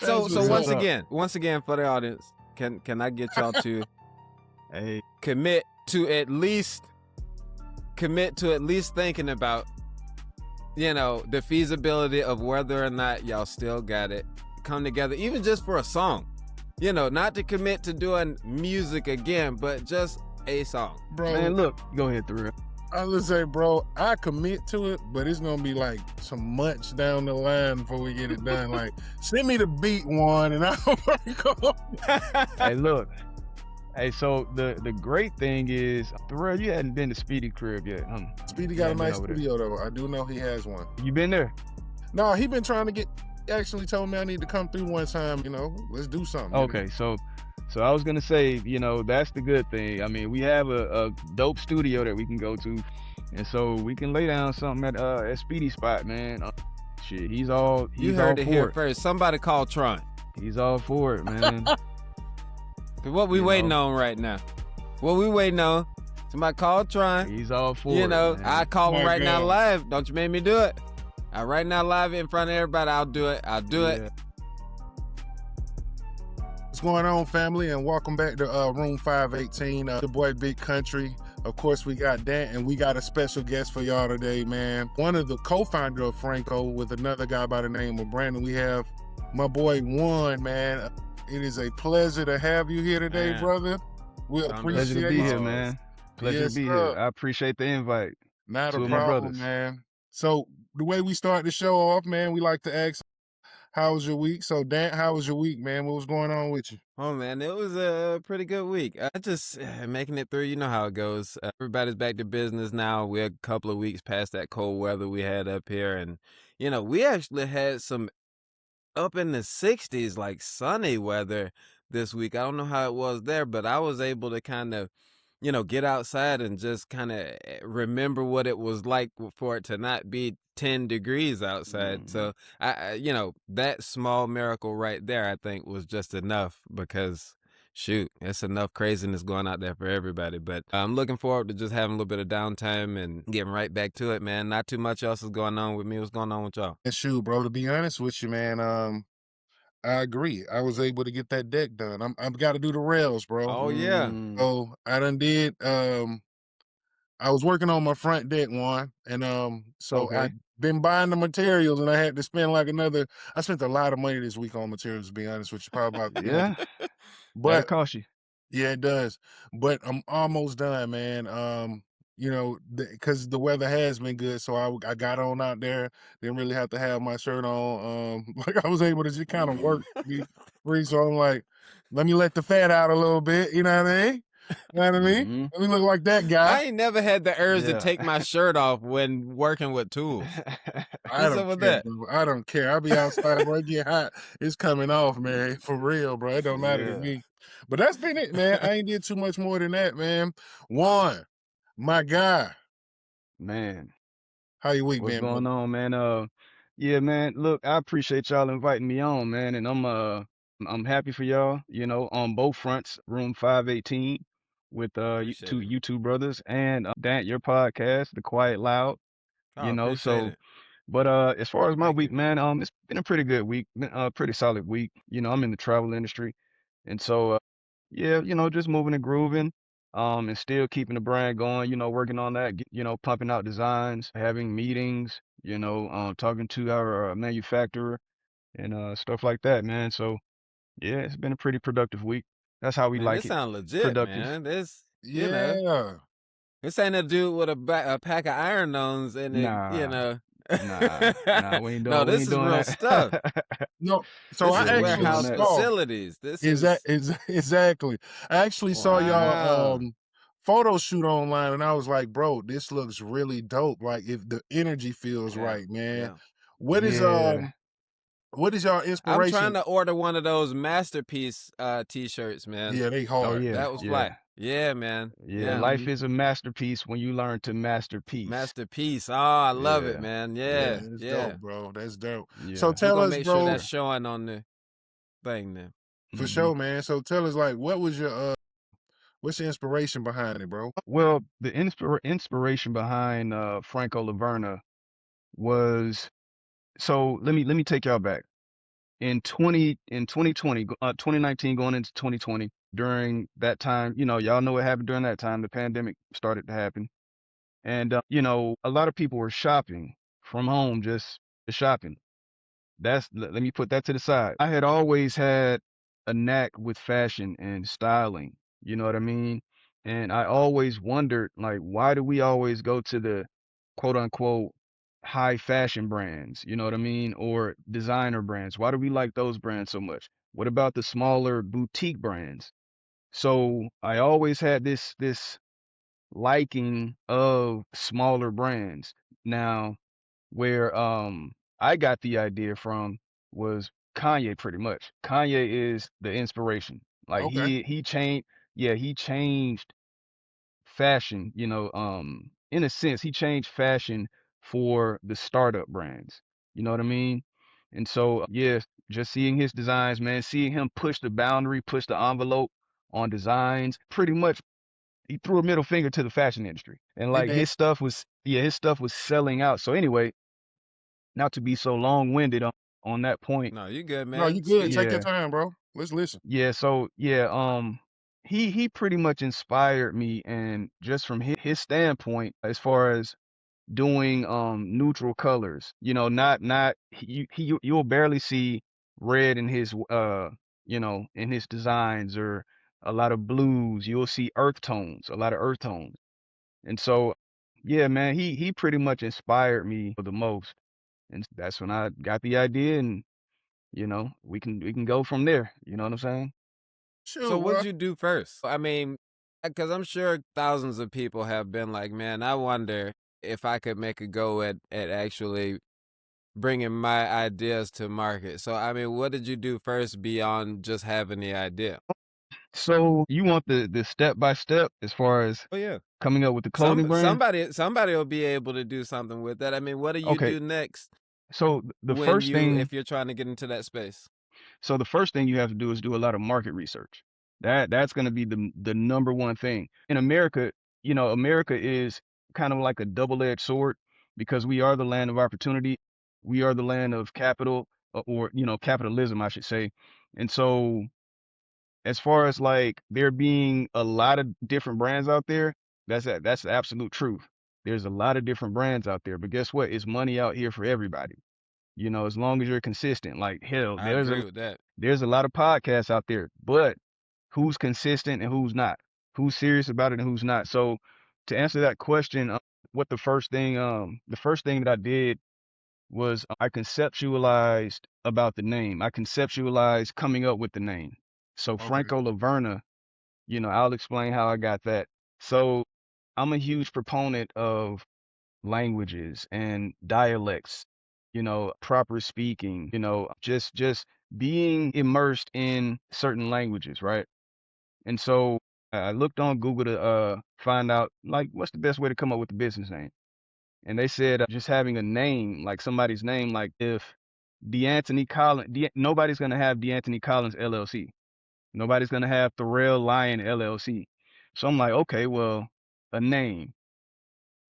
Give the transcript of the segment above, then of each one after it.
So That's what's up. once again for the audience, can I get y'all to Hey, commit to at least thinking about, the feasibility of whether or not y'all still got it, come together, even just for a song. Not to commit to doing music again, but just a song. Bro, man, look, go ahead, Thrill. I was say, bro, I commit to it, but it's gonna be like some months down the line before we get it done. Like, send me the beat one, and I'll go. Hey, look. Hey, so the great thing is, Thrill, you hadn't been to Speedy crib yet, huh? Speedy got a Yeah, nice over there. studio though. I do know he has one. You been there? No, he been trying to get. He actually told me I need to come through one time. Let's do something. Okay, so I was gonna say, that's the good thing. I mean, we have a dope studio that we can go to, and so we can lay down something at Speedy spot, man. Shit, he's all You heard it for here first. Somebody call Tron. He's all for it, man. What we waiting on right now? What we waiting on? Somebody call Tron. He's all for it. Man. I call him My right now God. live. Don't you make me do it. Right now live in front of everybody. I'll do it. Yeah. What's going on, family? And welcome back to Room 518. The boy Big Country. Of course, we got Dan, and we got a special guest for y'all today, man. One of the co-founder of Franco with another guy by the name of Brandon. We have my boy Juan, man. It is a pleasure to have you here today, Man. brother. We Pleasure to appreciate Pleasure to be you. here, man. Pleasure Yes, to be sir. here. I appreciate the invite. Not Two a of my problem, brothers. man. So the way we start the show off, man, we like to ask, how was your week? So Dan, how was your week, man? What was going on with you? Oh man, it was a pretty good week. I just making it through. You know how it goes. Everybody's back to business now. We're a couple of weeks past that cold weather we had up here, and we actually had some up in the 60s, like sunny weather this week. I don't know how it was there, but I was able to kind of, get outside and just kind of remember what it was like for it to not be 10 degrees outside. So that small miracle right there, I think was just enough because shoot, it's enough craziness going out there for everybody. But I'm looking forward to just having a little bit of downtime and getting right back to it, man. Not too much else is going on with me. What's going on with y'all? And shoot, bro, to be honest with you, man, I agree. I was able to get that deck done. I've got to do the rails, bro. Oh yeah. So I done did. I was working on my front deck one, and so Okay. I been buying the materials, and I had to spend like another. I spent a lot of money this week on materials, to be honest with you, probably about Yeah. That But cost you. yeah, it does. But I'm almost done, man. Because the weather has been good, so I got on out there. Didn't really have to have my shirt on. Like I was able to just kind of work, be free. So I'm like, let me let the fat out a little bit. You know what I mean? You know what I mean? Mhm. Let me look like that I guy. ain't never had the urge to Yeah. take my shirt off when working with tools. I What's up don't with care, that? bro. I don't care. I'll be outside, bro. It get hot. It's coming off, man. For real, bro. It don't matter to Yeah. me. But that's been it, man. I ain't did too much more than that, man. Juan, my guy. Man, How your week what's been, going bro? on, man? Yeah, man. Look, I appreciate y'all inviting me on, man, and I'm happy for y'all. On both fronts. Room 518 with Appreciate it. you two brothers, and Dan, your podcast, The Quiet Loud. Oh, appreciate it. But as far as my Thank week, you. man, it's been a pretty good week, been a pretty solid week. I'm in the travel industry, and so yeah, just moving and grooving, and still keeping the brand going. Working on that, pumping out designs, having meetings, talking to our manufacturer and stuff like that, man. So yeah, it's been a pretty productive week. That's how we Man, like this it, sound legit, productive. man. This, Yeah. this ain't a dude with a pack of iron-ons and it, Nah, nah, we ain't No, doing this is real that. stuff. No, so This I is Yeah, we ain't actually doing warehouse that. saw facilities. This is exactly. I actually saw y'all wow. photo shoot online, and I was like, bro, this looks really dope. Like if the energy feels Yeah, right, man. yeah. What is Yeah, y'all I'm trying inspiration? to order one of those masterpiece t-shirts, man. Yeah, they oh hard. yeah, That was yeah. fly. Yeah, man. Yeah, Yeah. life is a masterpiece when you learn to masterpiece. Masterpiece. Oh, I love it, Yeah, man. Yeah, Yeah, that's yeah. dope, bro. That's dope. So yeah. We're tell gonna us, make sure bro, that's showing on the thing then. for hmm sure, man. So tell us, like, what's the inspiration behind it, bro? Well, the inspiration behind Franco Laverna was so let me take y'all back. in 2020, 2019 going into 2020, during that time, y'all know what happened during that time. The pandemic started to happen. And, a lot of people were shopping from home, just shopping. Let me put that to the side. I had always had a knack with fashion and styling. You know what I mean? And I always wondered, like, why do we always go to the quote unquote high fashion brands? You know what I mean? Or designer brands. Why do we like those brands so much? What about the smaller boutique brands? So I always had this liking of smaller brands. Now, where I got the idea from was Kanye pretty much. Kanye is the inspiration. Like Okay. he changed, yeah, he changed fashion, in a sense, he changed fashion for the startup brands. You know what I mean? And so, yeah, just seeing his designs, man, seeing him push the boundary, push the envelope on designs, pretty much he threw a middle finger to the fashion industry. And He like did. his stuff was selling out. So anyway, not to be so long-winded on that point. No, you good, No, you man. good. Speak. Take your Yeah, time, bro. Let's listen. yeah. So yeah, he pretty much inspired me, and just from his standpoint, as far as doing neutral colors, not you'll barely see red in his in his designs, or a lot of blues. You'll see earth tones, a lot of earth tones. And so, yeah, man, he pretty much inspired me the most. And that's when I got the idea, and we can go from there. You know what I'm saying? So Shoot, what'd well, you do first? I mean, because I'm sure thousands of people have been like, man, I wonder if I could make a go at actually bringing my ideas to market. So, I mean, what did you do first beyond just having the idea? So you want the step by step as far as Oh yeah. coming up with the clothing Some brand? somebody will be able to do something with that. I mean, what do you Okay. do next So the first thing if you're trying to get into that space? So the first thing you have to do is do a lot of market research. That's going to be the number one thing. In America, America is kind of like a double-edged sword, because we are the land of opportunity. We are the land of capital, or capitalism, I should say. And so, as far as like there being a lot of different brands out there, that's the absolute truth. There's a lot of different brands out there, but guess what? It's money out here for everybody. As long as you're consistent. Like hell, I agree with that. there's a lot of podcasts out there, but who's consistent and who's not? Who's serious about it and who's not? So, to answer that question, what the first thing that I did was, I conceptualized about the name. I conceptualized coming up with the name. So okay. Franco Laverna, I'll explain how I got that. So I'm a huge proponent of languages and dialects, proper speaking, just being immersed in certain languages, right? And so I looked on Google to find out, like, what's the best way to come up with the business name. And they said, just having a name, like somebody's name, like if DeAnthony Collins, nobody's gonna have DeAnthony Collins LLC. Nobody's gonna have Thorell Lyon LLC. So I'm like, okay, well, a name.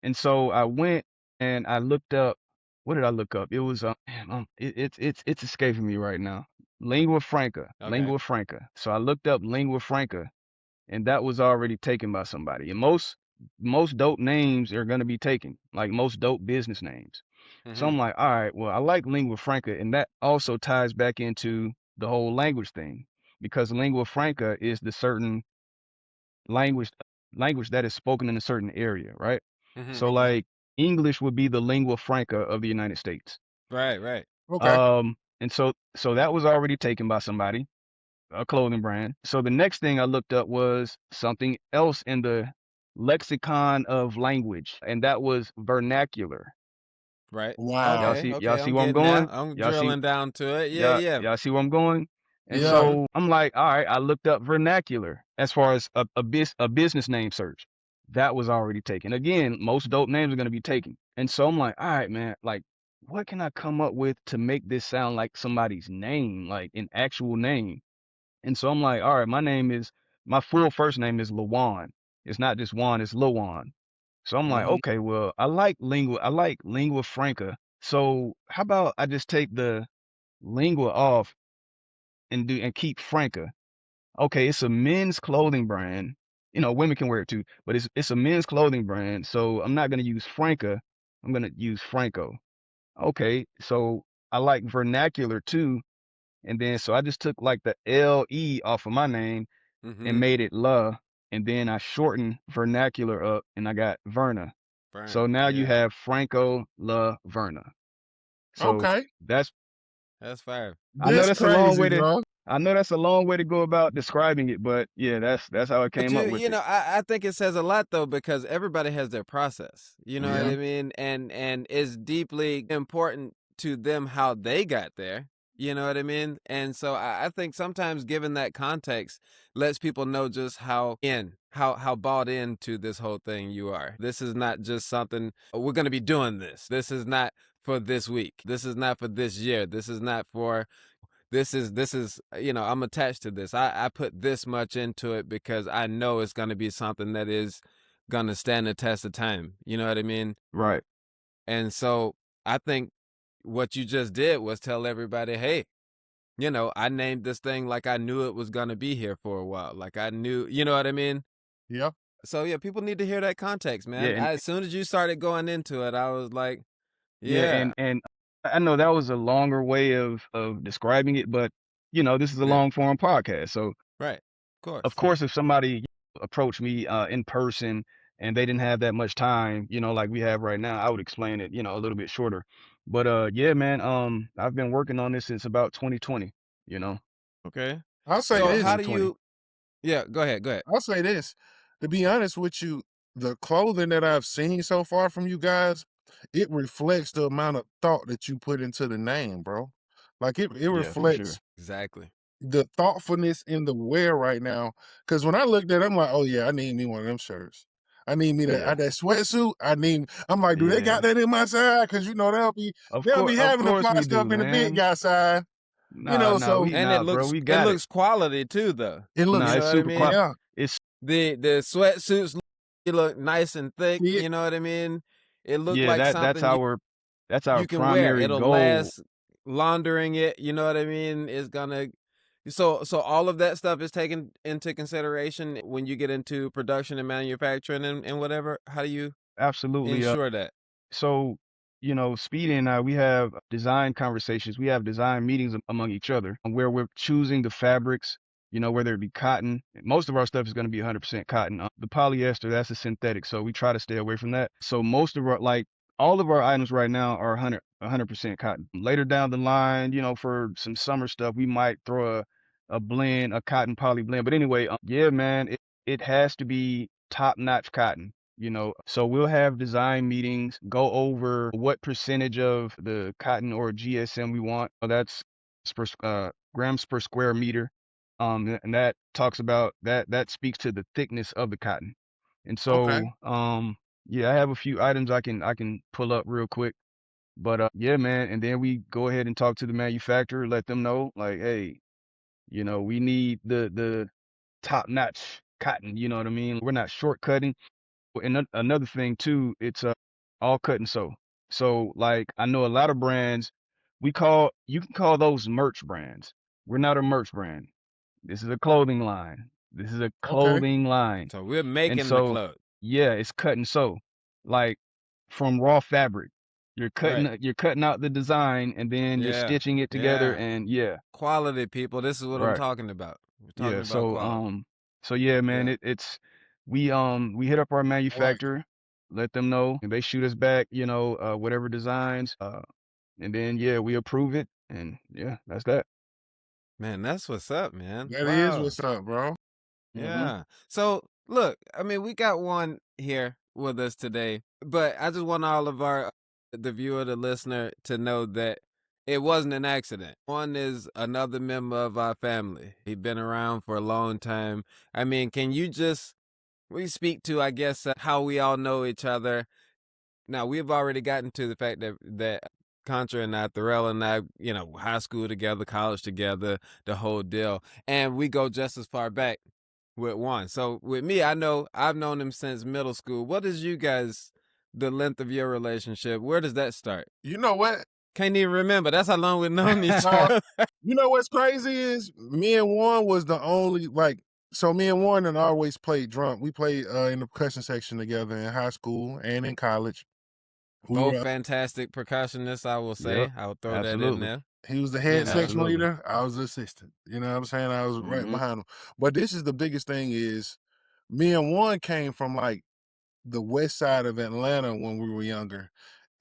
And so I went and I looked up. What did I look up? It was man, it's escaping me right now. Lingua franca, Okay. lingua franca. So I looked up lingua franca, and that was already taken by somebody. And most dope names are gonna be taken, like most dope business names. So Mhm. I'm like, all right, well, I like lingua franca, and that also ties back into the whole language thing, because lingua franca is the certain language language that is spoken in a certain area, right? Mhm. So Okay. like English would be the lingua franca of the United States. Right, right. Okay. And so that was already taken by somebody, a clothing brand. So the next thing I looked up was something else in the lexicon of language, and that was vernacular. Right. Wow. Okay, Y'all okay, see I'm where I'm getting going? now. I'm Y'all see drilling down to it. Yeah, y'all yeah. y'all see where I'm going? And Yeah. Mhm. so I'm like, all right, I looked up vernacular as far as a business name search. That was already taken. Again, most dope names are gonna be taken. And so I'm like, all right, man, like, what can I come up with to make this sound like somebody's name, like an actual name? And so I'm like, all right, my full first name is Lawan. It's not just Juan, it's Lawan. So I'm like, Mhm. okay, well, I like lingua franca. So how about I just take the lingua off and keep Franca. Okay, it's a men's clothing brand. You know, women can wear it too, but it's a men's clothing brand. So I'm not gonna use Franca. I'm gonna use Franco. Okay, so I like vernacular too, and then so I just took like the LE off of my name and Mm-hmm. made it La, and then I shortened vernacular up and I got Verna. So Burner. now you Yeah. have Franco La Verna. So Okay. that's That's fire. I know That's that's a long crazy, way to bro. I know that's a long way to go about describing it, but yeah, that's how I But came up with it. I think it says a lot though because everybody has their process. You know what Mm-hmm. I mean? And it's deeply important to them how they got there. You know what I mean? And so I think sometimes giving that context lets people know just how bought into this whole thing you are. This is not just something we're gonna be doing this. This is not for this week. This is not for this year. This is not for this is I'm attached to this. I put this much into it because I know it's going to be something that is going to stand the test of time. You know what I mean? Right. And so I think what you just did was tell everybody, hey, I named this thing like I knew it was going to be here for a while, like I knew, you know what I mean? Yeah. So yeah, people need to hear that context, Yeah, man. and As soon as you started going into it, I was like, yeah, yeah. and I know that was a longer way of describing it, but this is a Yeah, long form podcast. So right, of of course. course, if somebody approached me in person and they didn't have that much time, like we have right now, I would explain it, a little bit shorter. But yeah, man, I've been working on this since about 2020, you know, Okay. I'll say late So this. how do 2020. you Yeah, go ahead, go ahead. I'll say this. To be honest with you, the clothing that I've seen so far from you guys, it reflects the amount of thought that you put into the name, bro. Like it Yeah, for sure. reflects Exactly. the thoughtfulness in the wear right now. Cause when I looked at it, I'm like, oh yeah, I need me one of them shirts. I need me Yeah, that sweatsuit. I'm like, do they got yeah. that in my side? Cause they'll be Of having to course fly we stuff do, in the big man. guy side, so And it Bro, we it got it. looks quality too though. it You Nah, looks know it's what I super mean? qual. yeah. It's The sweatsuits they look nice and thick, See it? you know what I mean? It look yeah, like that's something our you can wear. primary It'll goal. last laundering it, you know what I mean? Is gonna so all of that stuff is taken into consideration when you get into production and manufacturing and whatever. How do you Absolutely. ensure that? So, Speedy and I, we have design conversations. We have design meetings among each other where we're choosing the fabrics, whether it be cotton. Most of our stuff is going to be 100% cotton. The polyester, that's a synthetic. So we try to stay away from that. So most of all of our items right now are 100% cotton. Later down the line, for some summer stuff, we might throw a blend, a cotton poly blend. But anyway, yeah, man, it has to be top-notch cotton. So we'll have design meetings, go over what percentage of the cotton or GSM we want. That's grams per square meter. And that talks about that speaks to the thickness of the cotton. And Okay. so, yeah, I have a few items I can pull up real quick. But yeah, man, and then we go ahead and talk to the manufacturer, let them know like, hey, we need the top-notch cotton, you know what I mean? We're not shortcutting. And another thing too, it's all cut and sew. So like I know a lot of brands, you can call those merch brands. We're not a merch brand. This is a clothing line. This is a Okay. clothing line. So we're And making the so clothes. yeah, it's cut and sew. Like from raw fabric. Right. You're cutting out the design and then you're Yeah. stitching it together Yeah. and yeah, Quality people. This is what I'm right. talking about. We're Yeah, talking about quality. so yeah, man, Yeah. it's we hit up our I like it. manufacturer, let them know, and they shoot us back, whatever designs, and then yeah, we approve it, and yeah, that's that. Man, that's what's up, man. That is Wow. what's up, bro. Hmm. Yeah. So look, I mean, we got one here with us today, but I just want all of the viewer, the listener, to know that it wasn't an accident. One is another member of our family. He's been around for a long time. I mean, can you just we speak to, I guess, how we all know each other. Now we've already gotten to the fact that Contra and I, Thorell and I, high school together, college together, the whole deal, and we go just as far back with one. So with me, I know I've known him since middle school. What is you guys, the length of your relationship? Where does that start? You know what? Can't even remember. That's how long we've known each No, other. you know what's crazy is me and Warren was the only so me and Warren and always played drum. We played in the percussion section together in high school and in college. We Both were fantastic percussionists, I will Yep. say. I will throw that in Absolutely. there. He was the You head know. section Absolutely. leader. I was the assistant. You know what I'm saying? I was right Mhm. behind him. But this is the biggest thing is me and Warren came from like the west side of Atlanta when we were younger.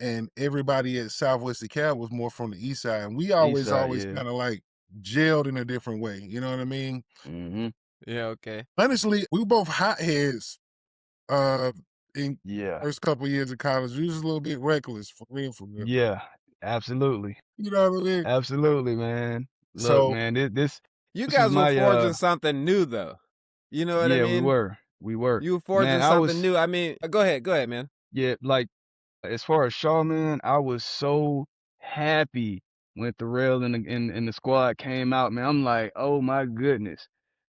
And everybody at Southwest DeKalb was more from the east side. And we East always side, yeah. kind of like gelled in a different way. You know what I mean? Mhm. Yeah, okay. Honestly, we were both hotheads in Yeah. first couple years of college. We was a little bit reckless, for real, for real. Yeah. Absolutely. You know what I mean? Absolutely, man. Look, So man, this You this was guys were my forging something new, though. You know what I yeah, we mean? were. We were. You were Man, forging I something was new. I mean, go ahead, man. yeah, like as far as Shaw, man, I was so happy when Thorell and the squad came out, man. I'm like, oh my goodness.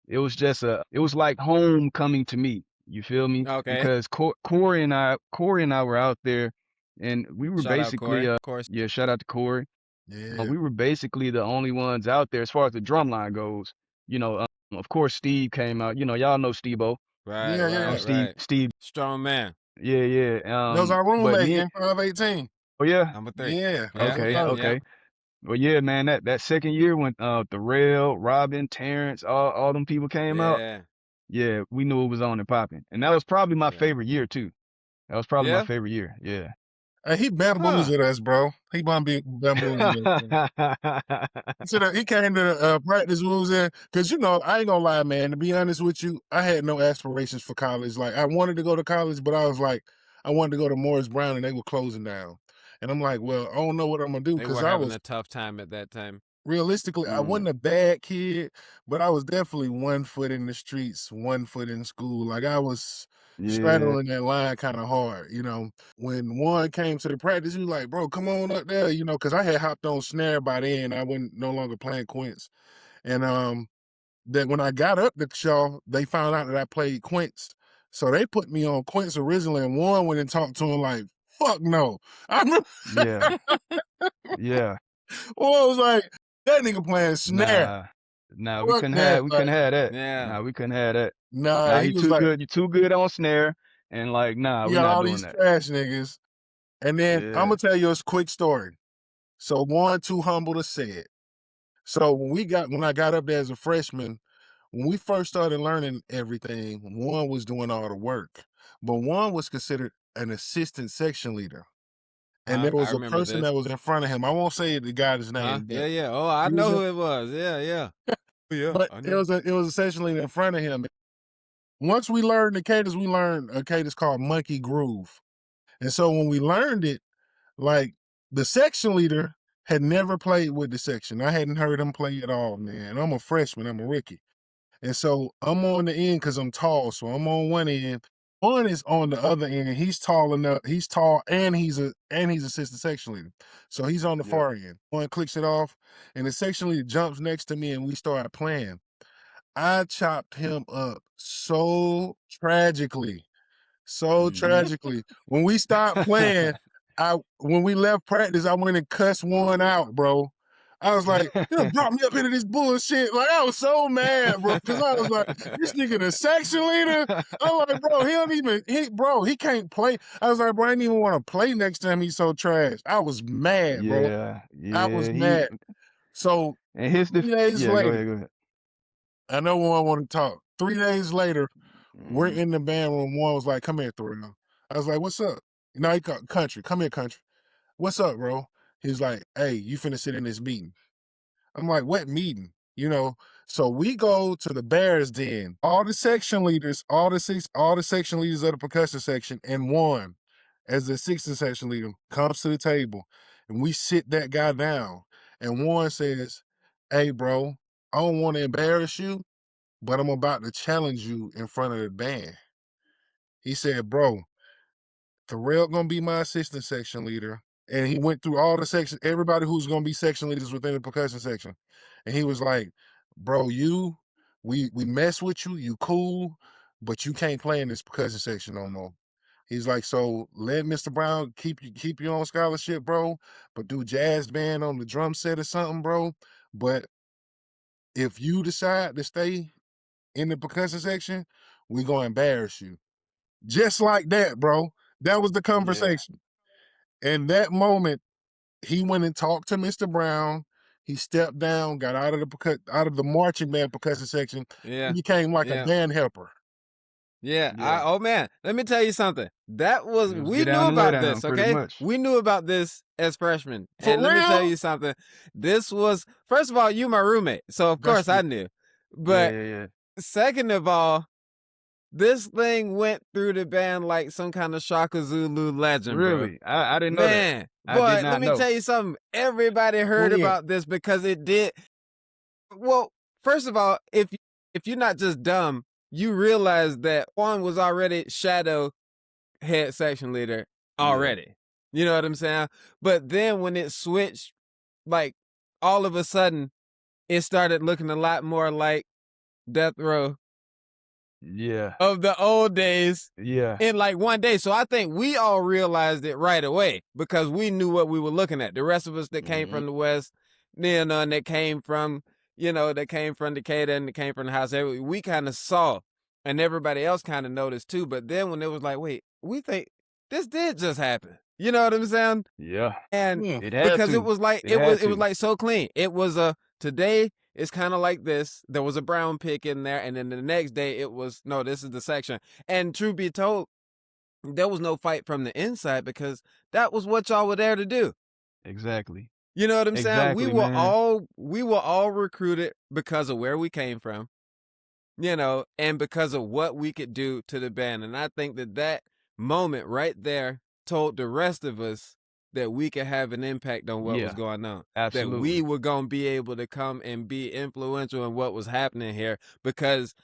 It was like homecoming to me. You feel me? Okay. Because Corey and I were out there, and we were Shout out, basically, Corey. Of course. yeah, shout out to Corey. yeah, We were basically the only ones out there as far as the drum line goes. You know, of course, Steve came out. You know, y'all know Steve-O. Right, yeah, yeah. Steve, Strong man. yeah, yeah. That was our But roommate me, in 518. oh yeah, Number 3. Yeah, that was Yeah, my okay, yeah, brother. yeah. okay. Well, yeah, man, that second year when Thorell, Robin, Terrence, all them people came out, Yeah. yeah, we knew it was on and popping. And that was probably my Yeah. favorite year too. That was probably my Yeah? favorite year. Yeah. Hey, he Huh. bamboozled us, bro. He bamboozled us. Man. He came to the practice we was in, because you know, I ain't gonna lie, man. To be honest with you, I had no aspirations for college. Like, I wanted to go to college, but I was like, I wanted to go to Morris Brown, and they were closing down. And I'm like, well, I don't know what I'm gonna do, They because were I having was a tough time at that time. realistically, I Mm, wasn't a bad kid, but I was definitely 1 foot in the streets, 1 foot in school. Like, I was yeah, straddling that line kind of hard, you know. When one came to the practice, he was like, bro, come on up there, you know, because I had hopped on snare by then. I wasn't no longer playing quints. And that when I got up to Shaw, they found out that I played quints. So they put me on quints originally, and Warren went and talked to him like, fuck no. I remember yeah, yeah. Warren was like, that nigga playing snare. Nah, nah, Fuck that. we Like, couldn't have that. Yeah. Nah, we couldn't have that. nah, Nah, he he was too like, good. You too good on snare, and like, nah, you we got not all doing these that. trash niggas. And then I'm Yeah, gonna tell you a quick story. So Warren too humble to say it. So when I got up there as a freshman, when we first started learning everything, Warren was doing all the work. But Warren was considered an assistant section leader. And there I was a remember person this. that was in front of him. I won't say the guy's Huh? name, Yeah, but yeah. Oh, I he know was in, who it was. Yeah, yeah. Yeah, but I it know. was a section leader in front of him. Once we learned the cadence, we learned a cadence called Monkey Groove. And so when we learned it, like the section leader had never played with the section. I hadn't heard him play at all, man. I'm a freshman, I'm a rookie. And so I'm on the end because I'm tall. So I'm on one end. One is on the other end. He's tall enough. He's tall and he's assistant section leader. So he's on the yep, far end. One clicks it off, and the section leader jumps next to me and we start playing. I chopped him up so tragically. So mhm, tragically. When we stopped playing, when we left practice, I went and cussed one out, bro. I was like, you done brought me up into this bullshit. Like, I was so mad, bro, because I was like, this nigga the section leader. I'm like, bro, he can't play. I was like, bro, I didn't even want to play next time. He's so trash. I was mad, bro. yeah, I was yeah. mad. So And his 3 days yeah. Go later, ahead, go ahead. I know one want to talk. 3 days later, we're Mhm, in the band room. One was like, come here, Thorell. I was like, what's up? You know, he called country. Come here, country. What's up, bro? He's like, hey, you finna sit in this meeting. I'm like, what meeting? You know, so we go to the Bears Den. All the section leaders, all the section leaders of the percussion section, and one as the assistant section leader comes to the table, and we sit that guy down. And Warren says, hey, bro, I don't want to embarrass you, but I'm about to challenge you in front of the band. He said, bro, Terrell gonna be my assistant section leader. And he went through all the sections, everybody who's gonna be section leaders within the percussion section. And he was like, bro, we mess with you, you cool, but you can't play in this percussion section no more. He's like, so let Mr. Brown keep you on scholarship, bro, but do jazz band on the drum set or something, bro. But if you decide to stay in the percussion section, we gonna embarrass you. Just like that, bro. That was the Yeah. conversation. And that moment, he went and talked to Mr. Brown. He stepped down, got out of the marching band percussion section. He Yeah. became like a Yeah. band helper. Yeah. Yeah. Oh man, let me tell you something. That was It was we get knew down and lay about down this, pretty okay? much. We knew about this as freshmen. For And let me tell real? you something. This was first of all, you my roommate. So of That's course true. I knew. Yeah, But yeah, yeah. second of all, this thing went through the band like some kind of Shaka Zulu legend, bro. Really? I didn't know that. Man, I did but let not me know. tell you something. Everybody heard When? about this because it did. Well, first of all, if you're not just dumb, you realize that Juan was already shadow head section leader Yeah. already. You know what I'm saying? But then when it switched, like all of a sudden, it started looking a lot more like Death Row Yeah. of the old days Yeah. in like one day. So I think we all realized it right away because we knew what we were looking at. The rest of us that came Mhm. from the West, and that came from, that came from Decatur and that came from the house, we kind of saw, and everybody else kind of noticed too. But then when it was like, wait, we think this did just happen. You know what I'm saying? Yeah. And Yeah. It had because it to. was like It had it was to. like so clean. It was today it's kind of like this. There was a brown pick in there, and then the next day it was no. This is the section. And truth be told, there was no fight from the inside because that was what y'all were there to do. Exactly. You know what I'm saying? Exactly, man. We were all recruited because of where we came from, and because of what we could do to the band. And I think that moment right there told the rest of us that we could have an impact on what was Yeah. going on, that we Absolutely. were going to be able to come and be influential in what was happening here because,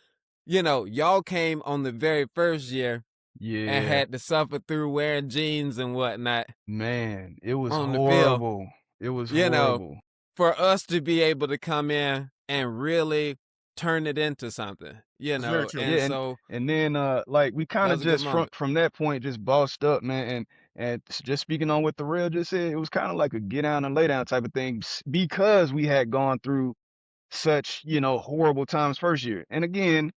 y'all came on the very first year and Yeah. had to suffer through wearing jeans and whatnot Man, it was on the field, horrible. It was you know, horrible. for us to be able to come in and really turn it into something, That's very true. and Yeah, so and then like we kind that of was a good just moment. from that point just bossed up, man, and just speaking on what the real just said, it was kind of like a get down and lay down type of thing because we had gone through such, horrible times first year. And again,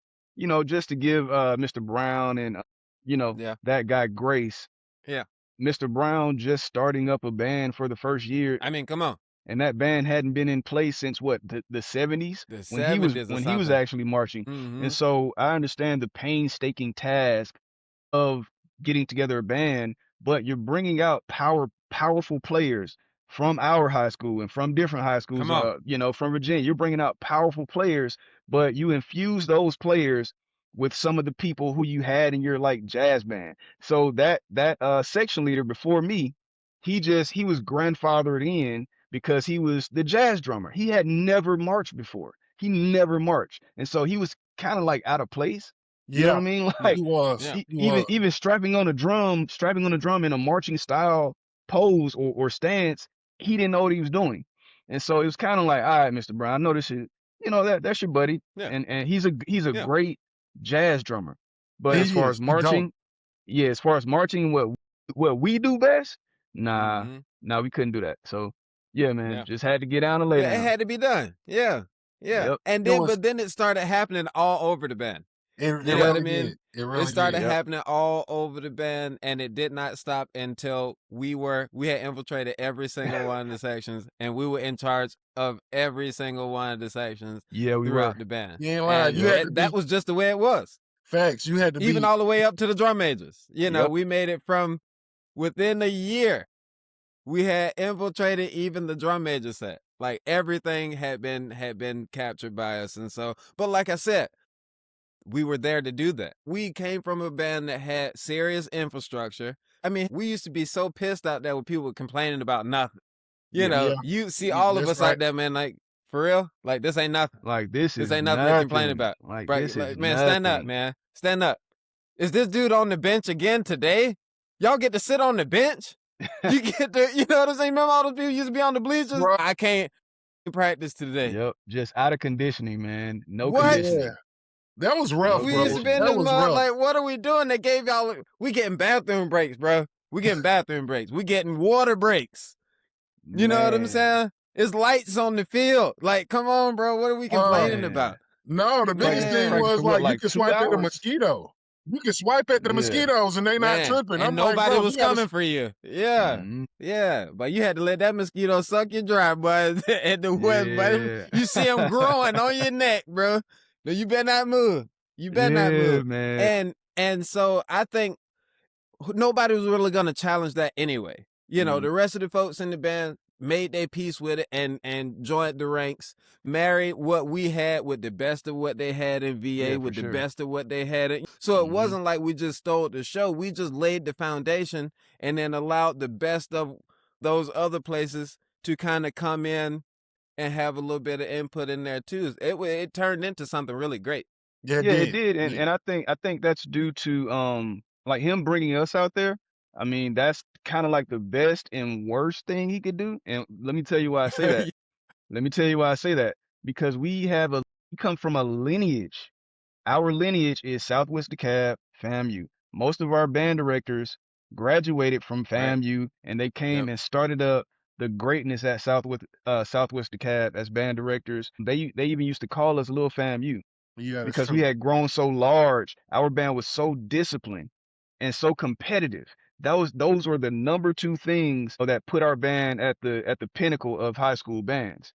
just to give Mr. Brown and Yeah. that guy grace, Yeah. Mr. Brown just starting up a band for the first year, I mean, come on. and that band hadn't been in place since what, the 70s The when he was 70s or when he was something. actually marching. Mm-hmm. And so I understand the painstaking task of getting together a band, but you're bringing out powerful players from our high school and from different high schools, Come on. from Virginia. You're bringing out powerful players, but you infuse those players with some of the people who you had in your like jazz band. So that section leader before me, he was grandfathered in because he was the jazz drummer. He had never marched before. He never marched. And so he was kind of like out of place. You know what Yeah. I mean? Yeah. Like He was. Yeah. He even was. even strapping on a drum in a marching style pose or stance, he didn't know what he was doing. And so it was kind of like, all right, Mr. Brown, I know this is, that's your buddy. Yeah. And he's a Yeah. great jazz drummer. But He as far as is. He don't. marching, yeah, as far as marching, what we do best, Mm-hmm. nah, we couldn't do that. So yeah, man, Yeah. just had to get down and lay Yeah, it down. had to be done. Yeah. Yeah. Yep, And It then was. but then it started happening all over the band. It You know what I really yep, mean? did. It It really started did. yep, happening all over the band, and it did not stop until we had infiltrated every single one of the sections, and we were in charge of every single one of the sections yeah, we throughout were. the band. You ain't lying. And You Yep, had to that be was just the way it was. facts. You had to Even be. all the way up to the drum majors. yep, We made it from within a year. We had infiltrated even the drum major set. Like everything had been captured by us. And so, but like I said, we were there to do that. We came from a band that had serious infrastructure. I mean, we used to be so pissed out there when people were complaining about nothing. yeah. Yeah. You see all of That's us right. out there, man, like, for real? Like, this ain't nothing. Like this This is ain't nothing to complain nothing. about. Like Right? this is Like, man, stand up, nothing. man. Stand up. Is this dude on the bench again today? Y'all get to sit on the bench? You get to, you know what I'm saying? Remember all those people used to be on the bleachers? Bro. I can't practice today. Yep, just out of conditioning, man. No What? Yeah. conditioning. That was rough, No We used bro. to be in bullshit. That this was mud rough. like, what are we doing? They gave y'all, we getting bathroom breaks, bro. We getting bathroom breaks. We getting water breaks. You know what I'm Man. saying? It's lights on the field. Like, come on, bro. What are we complaining Man. about? No, the biggest thing Practice Man, was for what, like you like could 2 swipe at the hours? mosquito. You could swipe at the Yeah. mosquitoes and they not man. tripping. And I'm like, nobody bro, was we gotta coming for you. Yeah. Mhm. Yeah. But you had to let that mosquito suck your dry, boy. At the west, but Yeah. you see them growing on your neck, bro. No, you better not move. You better not Yeah, move. man. And so I think nobody was really gonna challenge that anyway. You know, Mhm. the rest of the folks in the band made their peace with it and joined the ranks, married what we had with the best of what they had in VA, Yeah, for with the sure. best of what they had. So it Mhm. wasn't like we just stole the show. We just laid the foundation and then allowed the best of those other places to kind of come in and have a little bit of input in there too. It turned into something really great. Yeah, it Yeah, it did. did, and Yeah. and I think that's due to, like, him bringing us out there. I mean, that's kinda like the best and worst thing he could do, and let me tell you why I say that. Let me tell you why I say that, because we come from a lineage. Our lineage is Southwest DeKalb, FAMU. Most of our band directors graduated from Right. FAMU, and they came Yep. and started up the greatness at Southwest DeKalb as band directors. They even used to call us Little FAMU Yeah, that's because we true. had grown so large. Our band was so disciplined and so competitive. Those were the number two things that put our band at the pinnacle of high school bands.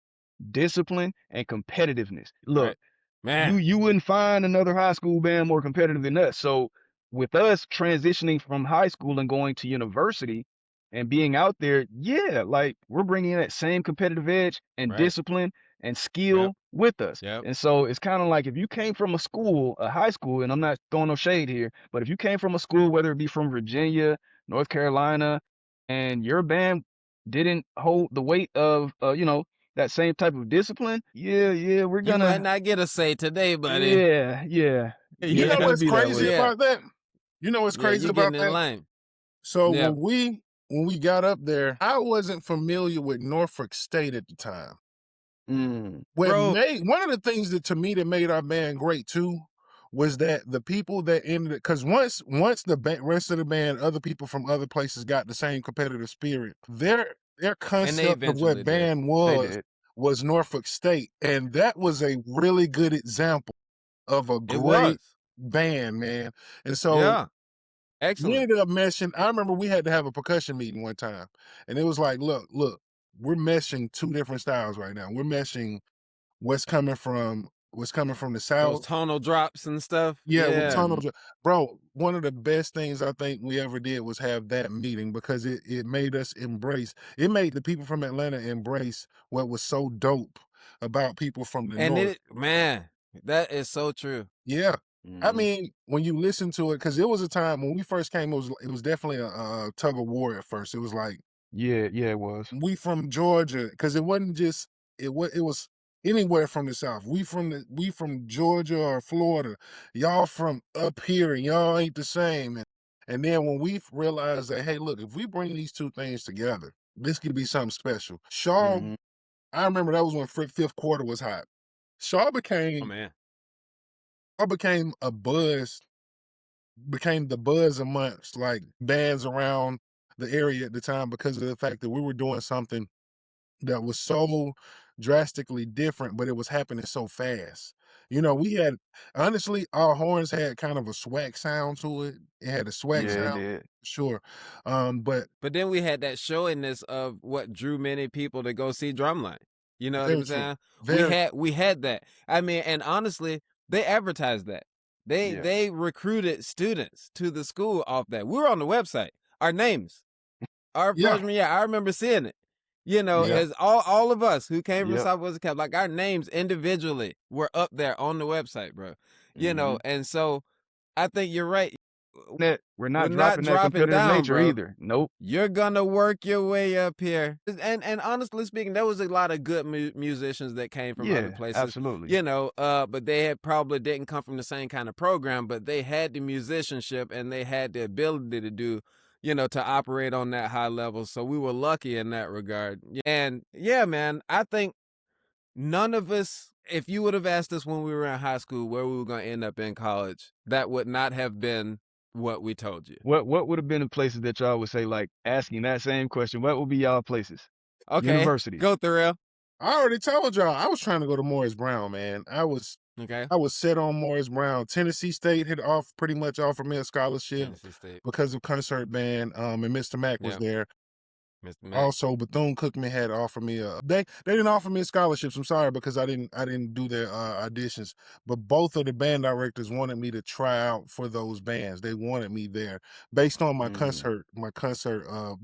Discipline and competitiveness. Look, Right. Man. you wouldn't find another high school band more competitive than us. So with us transitioning from high school and going to university and being out there, yeah, like we're bringing that same competitive edge and Right. discipline and Yep. skill with us. Yep. And so it's kind of like if you came from a school, a high school, and I'm not throwing no shade here, but if you came from a school, whether it be from Virginia, North Carolina, and your band didn't hold the weight of, that same type of discipline, yeah, we're You might gonna, not get a say today, buddy. yeah, You know it's Yeah. gonna what's be that crazy way. Yeah. about that? You know what's Yeah. crazy You about getting in that? line. So Yeah. when we got up there, I wasn't familiar with Norfolk State at the time. Mm, Bro. One of the things that made our band great too was that the people that ended it, because once the rest of the band, other people from other places got the same competitive spirit, their And they concept of what eventually did. band they did. was Norfolk State, and that was a really good example of a It was. great band, man. And so Yeah. we Excellent. ended up meshing. I remember we had to have a percussion meeting one time, and it was like, look, we're meshing two different styles right now. We're meshing what's coming from the Those south. tonal drops and stuff. Yeah, with Yeah. Mhm. tunnel bro, one of the best things I think we ever did was have that meeting because it made us embrace. It made the people from Atlanta embrace what was so dope about people from the And north. man, that is so true. Yeah. I Mhm. mean, when you listen to it, because it was a time when we first came, it was definitely a tug of war at first. It was like Yeah, it was. we from Georgia, because it wasn't just it was anywhere from the south. We from Georgia or Florida. Y'all from up here, and y'all ain't the same. And then when we realized that, hey, look, if we bring these two things together, this could be something special. Shaw, Mhm. I remember that was when fifth quarter was hot. Shaw Oh became man. Shaw became the buzz amongst like bands around the area at the time because of the fact that we were doing something that was so drastically different, but it was happening so fast. We had honestly, our horns had kind of a swag sound to it. It had a swag Yeah, it sound, did. sure. But But then we had that showiness of what drew many people to go see Drumline. You know what very I'm true. saying? Very We had that. I mean, and honestly, they advertised that. They Yeah. they recruited students to the school off that. We were on the website. Our names. Our yeah, freshman year, I remember seeing it. You know, yeah. Yeah. as all of us who came from Yep. Southwest Cap, like our names individually were up there on the website, bro. Mhm. And so I think you're right. That we're We're not not dropping that dropping competitive down, nature bro. either. Nope. You're gonna work your way up here. And honestly speaking, there was a lot of good musicians that came from other Yeah, places, absolutely. but they had probably didn't come from the same kind of program, but they had the musicianship and they had the ability to do, to operate on that high level. So we were lucky in that regard. And yeah, man, I think none of us, if you would have asked us when we were in high school where we were going to end up in college, that would not have been what we told you. What would have been the places that y'all would say, like, asking that same question? What would be y'all places? Okay, Universities. go through. I already told y'all I was trying to go to Morris Brown, man. I was Okay, set on Morris Brown. Tennessee State had pretty much offered me a scholarship Tennessee State. because of concert band. And Mr. Mack was Yeah, there. Mr. Mack. Also, Bethune-Cookman had offered me they didn't offer me scholarships. I'm sorry because I didn't do their auditions. But both of the band directors wanted me to try out for those bands. They wanted me there based on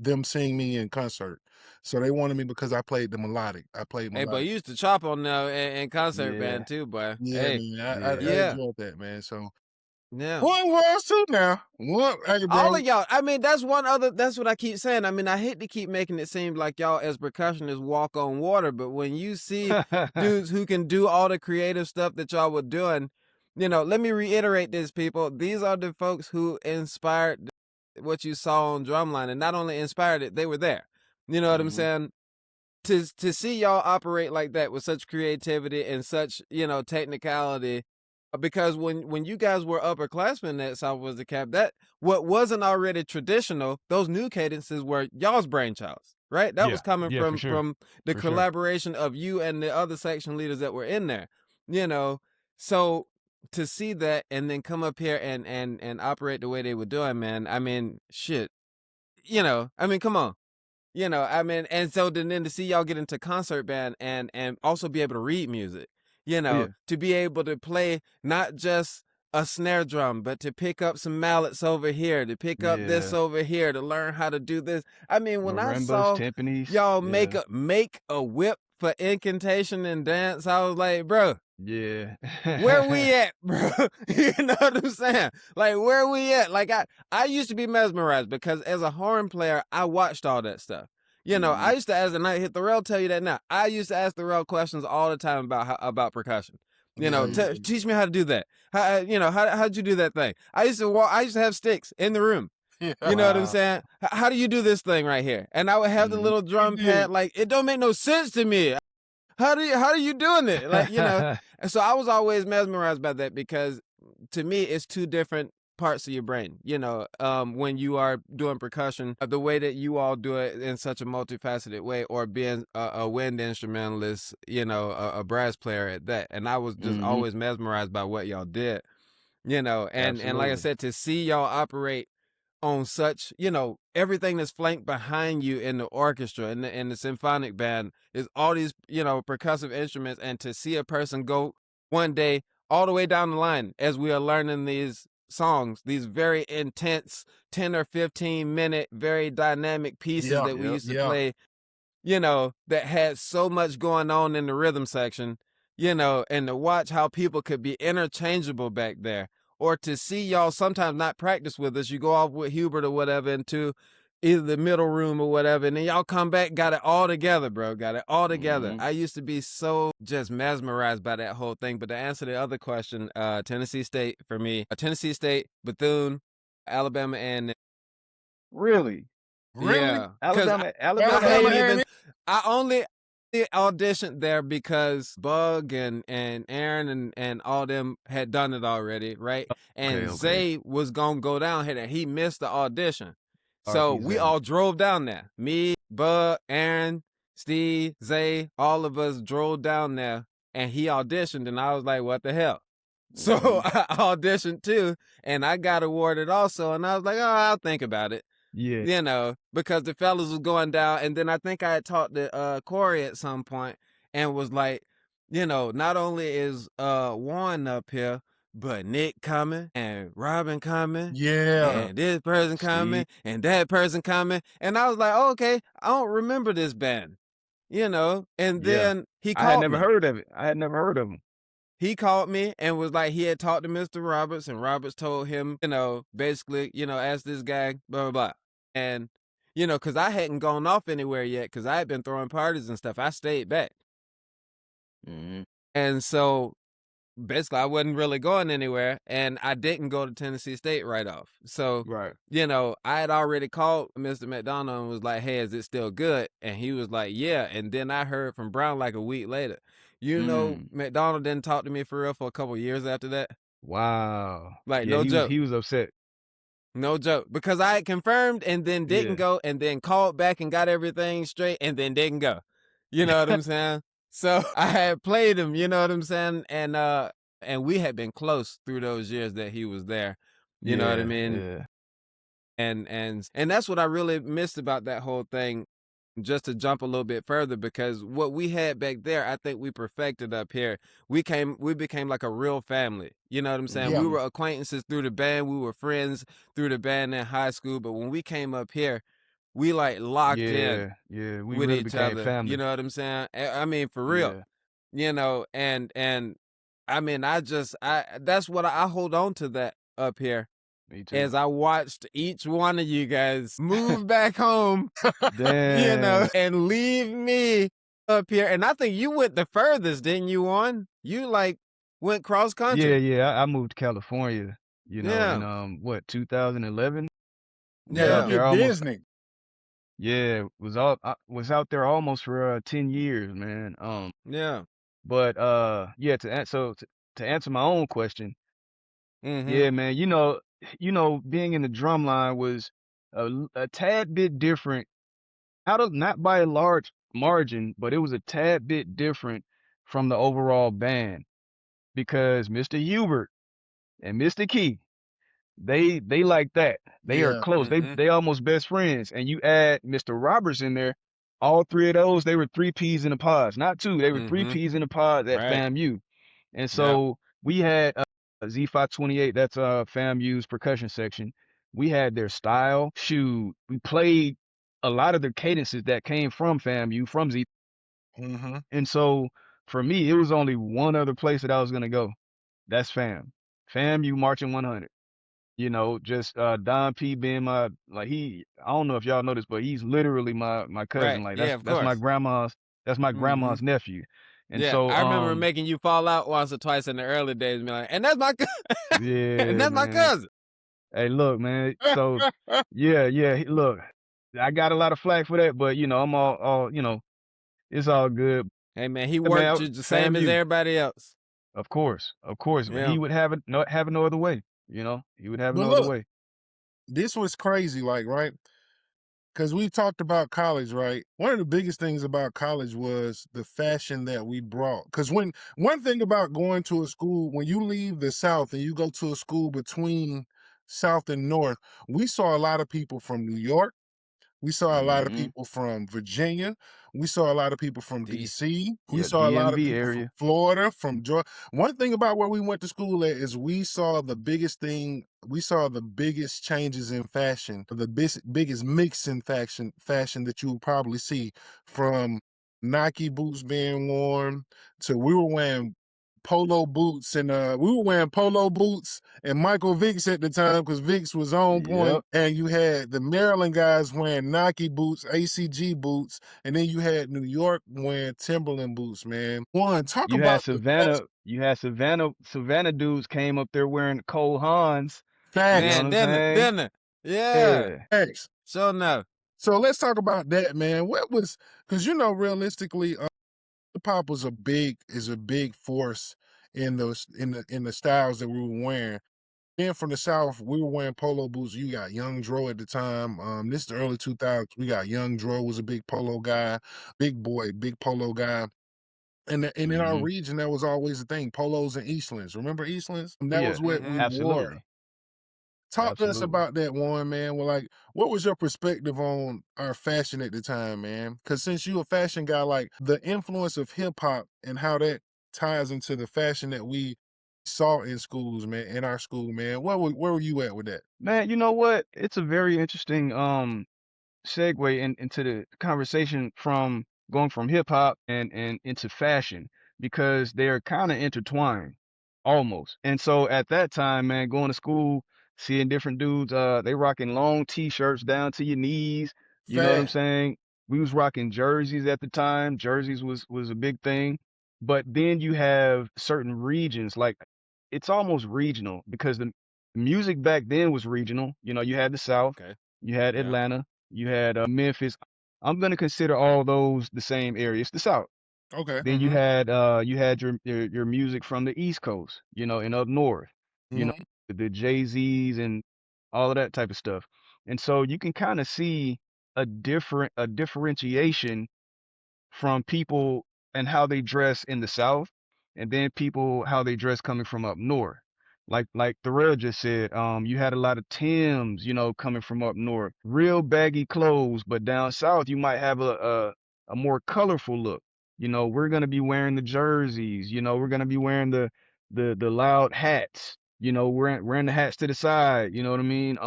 them seeing me in concert. So they wanted me because I played the melodic. I played Hey, but melodic. you used to chop on in concert Yeah, band too, boy. Yeah, Hey, man. I yeah, yeah, enjoyed that, man. So yeah. one was too now. What, hey, All bro? of y'all. I mean, that's what I keep saying. I mean, I hate to keep making it seem like y'all as percussionists walk on water, but when you see yeah. dudes who can do all the creative stuff that y'all were doing, let me reiterate this, people. These are the folks who inspired what you saw on Drumline, and not only inspired it, they were there. You know what I'm hmm saying? To see y'all operate like that with such creativity and such technicality, because when you guys were upperclassmen at Southwest DeKalb, that what wasn't already traditional, those new cadences were y'all's brainchilds, right? That was Yeah, coming yeah, from the for sure. collaboration of you and the other section leaders that were in there, you know. So to see that and then come up here and operate the way they were doing, man. I mean, shit. I mean, come on. I mean, and so then to see y'all get into concert band and also be able to read music, Oh yeah, to be able to play not just a snare drum, but to pick up some mallets over here, to pick up this yeah. over here, to learn how to do this. I mean, when I Marimbas, saw timpanis. y'all make Yeah, a whip for incantation and dance, I was like, bro, yeah. where we at, bro? You know what I'm saying? Like, where we at? Like, I used to be mesmerized because as a horn player, I watched all that stuff. hmm I used to ask, and I hit the rail, tell you that now. I used to ask the rail questions all the time about percussion. Yeah, hmm yeah, Teach me how to do that. How'd you do that thing? I used to walk. I used to have sticks in the room. yeah. You know what I'm Wow. saying? How do you do this thing right here? And I would have the hmm little You drum did. pad. Like, it don't make no sense to me. How are you doing it? Like, and so I was always mesmerized by that because to me it's two different parts of your brain. When you are doing percussion, the way that you all do it in such a multifaceted way, or being a wind instrumentalist, a brass player at that. And I was just hmm always mesmerized by what y'all did. And like I Absolutely. said, to see y'all operate on such, everything that's flanked behind you in the orchestra and the symphonic band is all these, percussive instruments. And to see a person go one day all the way down the line as we are learning these songs, these very intense 10 or 15-minute, very dynamic pieces Yeah, that we Yep. used to yeah. play, that had so much going on in the rhythm section, and to watch how people could be interchangeable back there, or to see y'all sometimes not practice with us. You go off with Hubert or whatever into either the middle room or whatever, and then y'all come back, got it all together, bro. Got it all together. hmm I used to be so just mesmerized by that whole thing. But to answer the other question, Tennessee State for me, Tennessee State, Bethune, Alabama, and Really? Really? yeah, because Alabama, I Alabama Alabama hadn't A&M? and even. I only auditioned there because Bug and Aaron and all them had done it already, right? Okay, And okay. Zay was gonna go down here, and he missed the audition, so RP we Zay. all drove down there. Me, Bug, Aaron, Steve, Zay, all of us drove down there, and he auditioned, and I was like, "What the hell?" So hmm I auditioned too, and I got awarded also, and I was like, "Oh, I'll think about it." Yeah. Because the fellas was going down. And then I think I had talked to Corey at some point and was like, not only is Warren up here, but Nick coming and Robin coming yeah. and this person Steve. coming and that person coming. And I was like, oh, okay, I don't remember this band, and Yeah. then he I had called never me. heard of it. I had never heard of him. He called me and was like, he had talked to Mr. Roberts, and Roberts told him, basically, ask this guy, blah, blah, blah. And, because I hadn't gone off anywhere yet, because I had been throwing parties and stuff. I stayed back. hmm And so basically, I wasn't really going anywhere, and I didn't go to Tennessee State right off. So, Right. I had already called Mr. McDonald and was like, hey, is it still good? And he was like, yeah. And then I heard from Brown like a week later. Mm. McDonald didn't talk to me for real for a couple years after that. Wow. Like, Yeah, no joke. he was upset. No joke. Because I had confirmed and then didn't Yeah. go and then called back and got everything straight and then didn't go. You know what I'm saying? So I had played him, you know what I'm saying? And we had been close through those years that he was there. You know what I Yeah, mean? yeah. And that's what I really missed about that whole thing. Just to jump a little bit further, because what we had back there, I think we perfected up here. We became like a real family. You know what I'm saying? Yeah. We Mhm. were acquaintances through the band. We were friends through the band in high school. But when we came up here, we like locked in Yeah, yeah, we with really each became other. You family. know what I'm saying? I mean, for real. Yeah, And I mean, I that's what I hold on to that up here me too. as I watched each one of you guys move back home, Damn. and leave me up here. And I think you went the furthest, didn't you, Juan? You like went cross Yeah, country. yeah, I moved to California, in Yeah, what, 2011? Was Yeah, you out yeah, there did almost Disney. yeah, I was out there almost for 10 years, man. yeah. But yeah, to answer my own question, Mm-hmm. yeah, man, being in the drum line was a tad bit different. Not by a large margin, but it was a tad bit different from the overall band because Mr. Hubert and Mr. Key, they like that. They are Yeah. close. They Mm-hmm. they almost best friends. And you add Mr. Roberts in there, all three of those, they were three peas in the pods. Not two, they were three Mm-hmm. peas in the pods at Right. FAMU. And Yep. so we had Z528, that's FAMU's percussion section. We had their style. Shoot, we played a lot of the cadences that came from FAMU, from Z. Mm-hmm. And so for me, it was only one other place that I was gonna go. That's FAMU marching 100. Just Don P being my, like, I don't know if y'all know this, but he's literally my cousin. Right. Like Yeah, that's of that's my course. grandma's that's my Mm-hmm. grandma's nephew. And Yeah. so I remember making you fall out once or twice in the early days, be like, and that's my and yeah, that's my man. cousin. Hey, look, man. So yeah, yeah. Look, I got a lot of flack for that, but I'm all it's all good. Hey man, he Yeah, man, worked you the same as FAMU, everybody else. of course, man. Yeah. He would have no other way. He would have But no other look, way. this was crazy, like, right? Because we talked about college, right? One of the biggest things about college was the fashion that we brought. Because one thing about going to a school, when you leave the South and you go to a school between South and North, we saw a lot of people from New York. We saw a lot of Hmm. people from Virginia. We saw a lot of people from D. DC. We Yeah, saw a lot of DMV people from area. Florida, from Georgia. One thing about where we went to school at is we saw the biggest changes in fashion, the biggest mix in fashion that you will probably see, from Nike boots being worn to we were wearing polo boots and Michael Vicks at the time because Vicks was on Yep. point, and you had the Maryland guys wearing Nike boots, ACG boots, and then you had New York wearing Timberland boots, man. One, talk You had about the Savannah, Savannah dudes came up there wearing Cole Haans. You know what facts, Man, I'm didn't saying? didn't it? Yeah. Yeah. facts. Sure enough. So let's talk about that, man. Because realistically, hip hop is a big force in the styles that we were wearing. Being from the South, we were wearing polo boots. You got Young Dro at the time. This is the early 2000s. We got Young Dro was a big polo guy, big boy, big polo guy. And in our Hmm. region, that was always the thing. Polos and Eastlands. Remember Eastlands? That Yeah, was what Mm-hmm. we wore. absolutely. Talk to us Absolutely. about that one, man. Well, like, what was your perspective on our fashion at the time, man? Because since you a fashion guy, like the influence of hip hop and how that ties into the fashion that we saw in schools, man, in our school, man. Where were you at with that? Man, you know what? It's a very interesting segue into the conversation from going from hip hop and into fashion because they're kind of intertwined almost. And so at that time, man, going to school, seeing different dudes, they rocking long t-shirts down to your knees. You know what I'm Fat. saying? We was rocking jerseys at the time. Jerseys was a big thing. But then you have certain regions, like it's almost regional because the music back then was regional. You had the South, Okay. you had Yeah. Atlanta, you had Memphis. I'm gonna consider all those the same area. It's the South. Okay. Then you had your music from the East Coast, you know, and up north, you know, Mhm. the Jay-Z's and all of that type of stuff. And so you can kind of see a differentiation from people and how they dress in the South, and then people how they dress coming from up north. Like Thorell just said, you had a lot of Tims, you know, coming from up north, real baggy clothes, but down south you might have a more colorful look. You know, we're gonna be wearing the jerseys, you know, we're gonna be wearing the loud hats, you know, wearing the hats to the side, you know what I mean?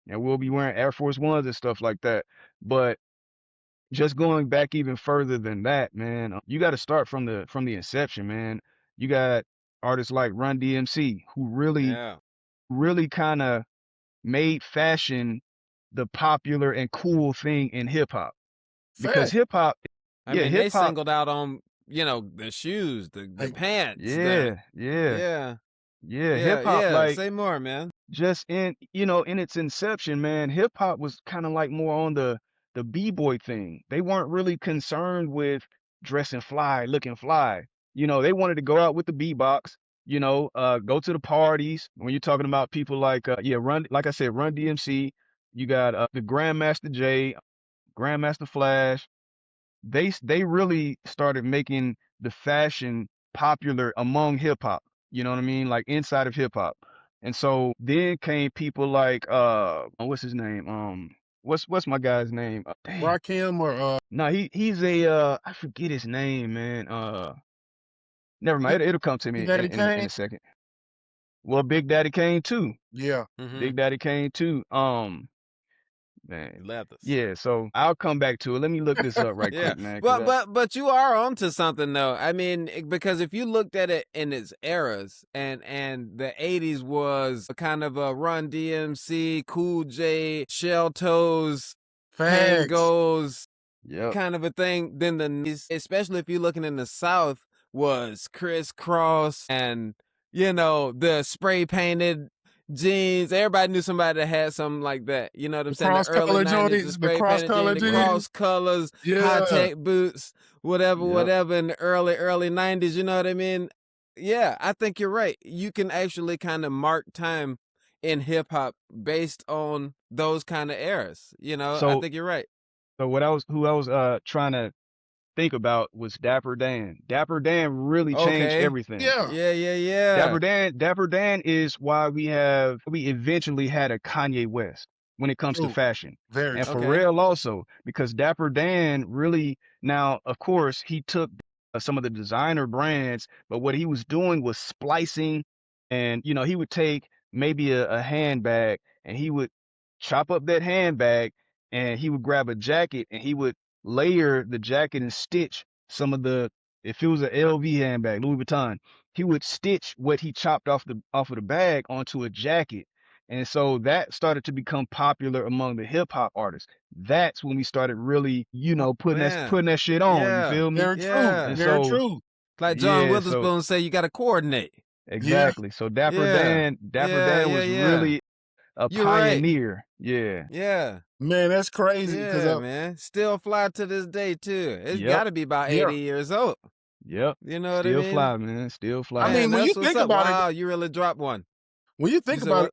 And we'll be wearing Air Force Ones and stuff like that. But just going back even further than that, man, you got to start from the inception, man. You got artists like Run DMC who Yeah. really kind of made fashion the popular and cool thing in hip hop because Fact. I yeah, mean, they hip hop, singled out on, the shoes, the Like, pants, yeah, yeah, yeah, yeah, yeah, hip hop yeah. like Say more, man. just in you know in its inception, man, hip hop was kind of like more on the b-boy thing. They weren't really concerned with dressing fly, looking fly. You know, they wanted to go out with the beatbox, you know, go to the parties. When you're talking about people like yeah, run, like I said, Run DMC, you got the Grandmaster J, Grandmaster Flash. They really started making the fashion popular among hip hop. You know what I mean? Like inside of hip hop. And so then came people like what's his name? What's my guy's name? Dang. Rakim or No, he's a I forget his name, man. Never Big mind. It'll come to Big me Daddy in Kane? a second. Well, Big Daddy Kane too. Yeah. Mhm. Big Daddy Kane too. Man. Leathers. Yeah, so I'll come back to it. Let me look this up right Yeah. quick, man, cuz But you are onto something though. I mean, because if you looked at it in its eras, and the 80s was a kind of a Run DMC, Cool J, Shell Toes, Facts. Kangos yep. kind of a thing, then the nineties, especially if you're looking in the South, was crisscross and the spray painted jeans. Everybody knew somebody that had something like that. You know what I'm The saying? The cross early color 90s, the joints, the spray cross painted jeans, color the jeans. cross colors, high Yeah. tech boots, whatever, Yep. whatever in the early 90s. You know what I mean? Yeah, I think you're right. You can actually kind of mark time in hip hop based on those kind of eras. I So think you're right. so who I was trying to think about was Dapper Dan. Dapper Dan really changed Okay. everything. Yeah. Yeah, yeah, yeah. Dapper Dan is why we eventually had a Kanye West when it comes to True. fashion. Very And true. Okay. Pharrell also, because Dapper Dan really now, of course, he took some of the designer brands, but what he was doing was splicing and you know, he would take maybe a handbag and he would chop up that handbag and he would grab a jacket and he would layer the jacket and stitch some of the if it was an LV handbag, Louis Vuitton, he would stitch what he chopped off of the bag onto a jacket. And so that started to become popular among the hip hop artists. That's when we started really, you Oh, know, man. putting that shit on, you Yeah. feel me? Very true. And Yeah. Very so true. Like John yeah, so Witherspoon say, you got to coordinate. Yeah. exactly. So Yeah. Dapper Yeah, Dan yeah, was yeah. really a You're right. pioneer. Yeah. Yeah. Man, that's crazy because Yeah, man. Still fly to this day, too. It's Yep. got to be about yeah. 80 years old. Yep. You know what I Still mean? fly, man. Still I fly. mean, Man, when you that's what's think up. about it, Wow, you really dropped one. when you You think said about it,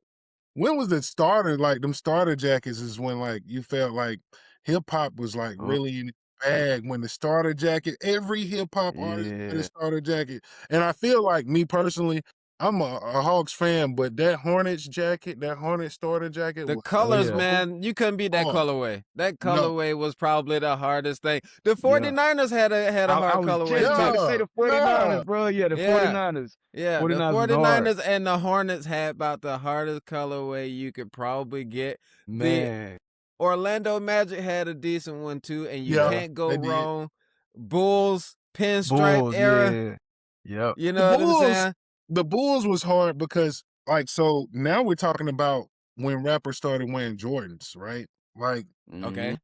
what? when was the starter? Like them starter jackets is when like you felt like hip hop was like Oh, really in its bag when the starter jacket, every hip hop artist had a yeah. starter jacket. And I feel like me personally, I'm a Hawks fan, but that Hornets jacket, that Hornet starter jacket The was Oh colors, yeah. so man, you couldn't beat that hard. colorway. That No. colorway was probably the hardest thing. The Yeah. 49ers had a I hard was colorway just about to too. say Yeah. the Yeah. 49ers, bro. Yeah, the Yeah. 49ers. Yeah, the 49ers was hard. 49ers and the Hornets had about the hardest colorway you could probably get. The Man. Orlando Magic had a decent one too, and you Yeah. Yeah. can't go They did. wrong. Bulls, pinstripe Bulls, era. yeah. Yep. You The know what I'm Bulls saying? the Bulls was hard because, like, so now we're talking about when rappers started wearing Jordans, right? Like, Mhm. Okay.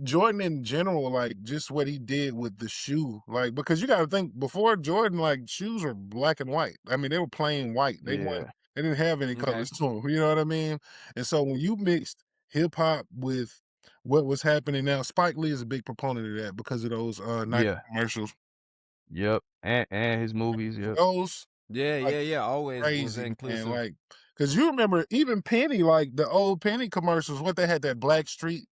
Jordan in general, like, just what he did with the shoe, like, because you gotta think before Jordan, like, shoes were black and white. I mean, they were plain white. Yeah. They didn't have any Okay. colors to them, you know what I mean? And so when you mixed hip hop with what was happening now, Spike Lee is a big proponent of that because of those Nike Yeah. commercials. Yep, and his movies, yep. Those, Yeah, like, yeah, yeah. Always was crazy, man, inclusive. like, cause you remember even Penny, like, the old Penny commercials, what they had that Black Street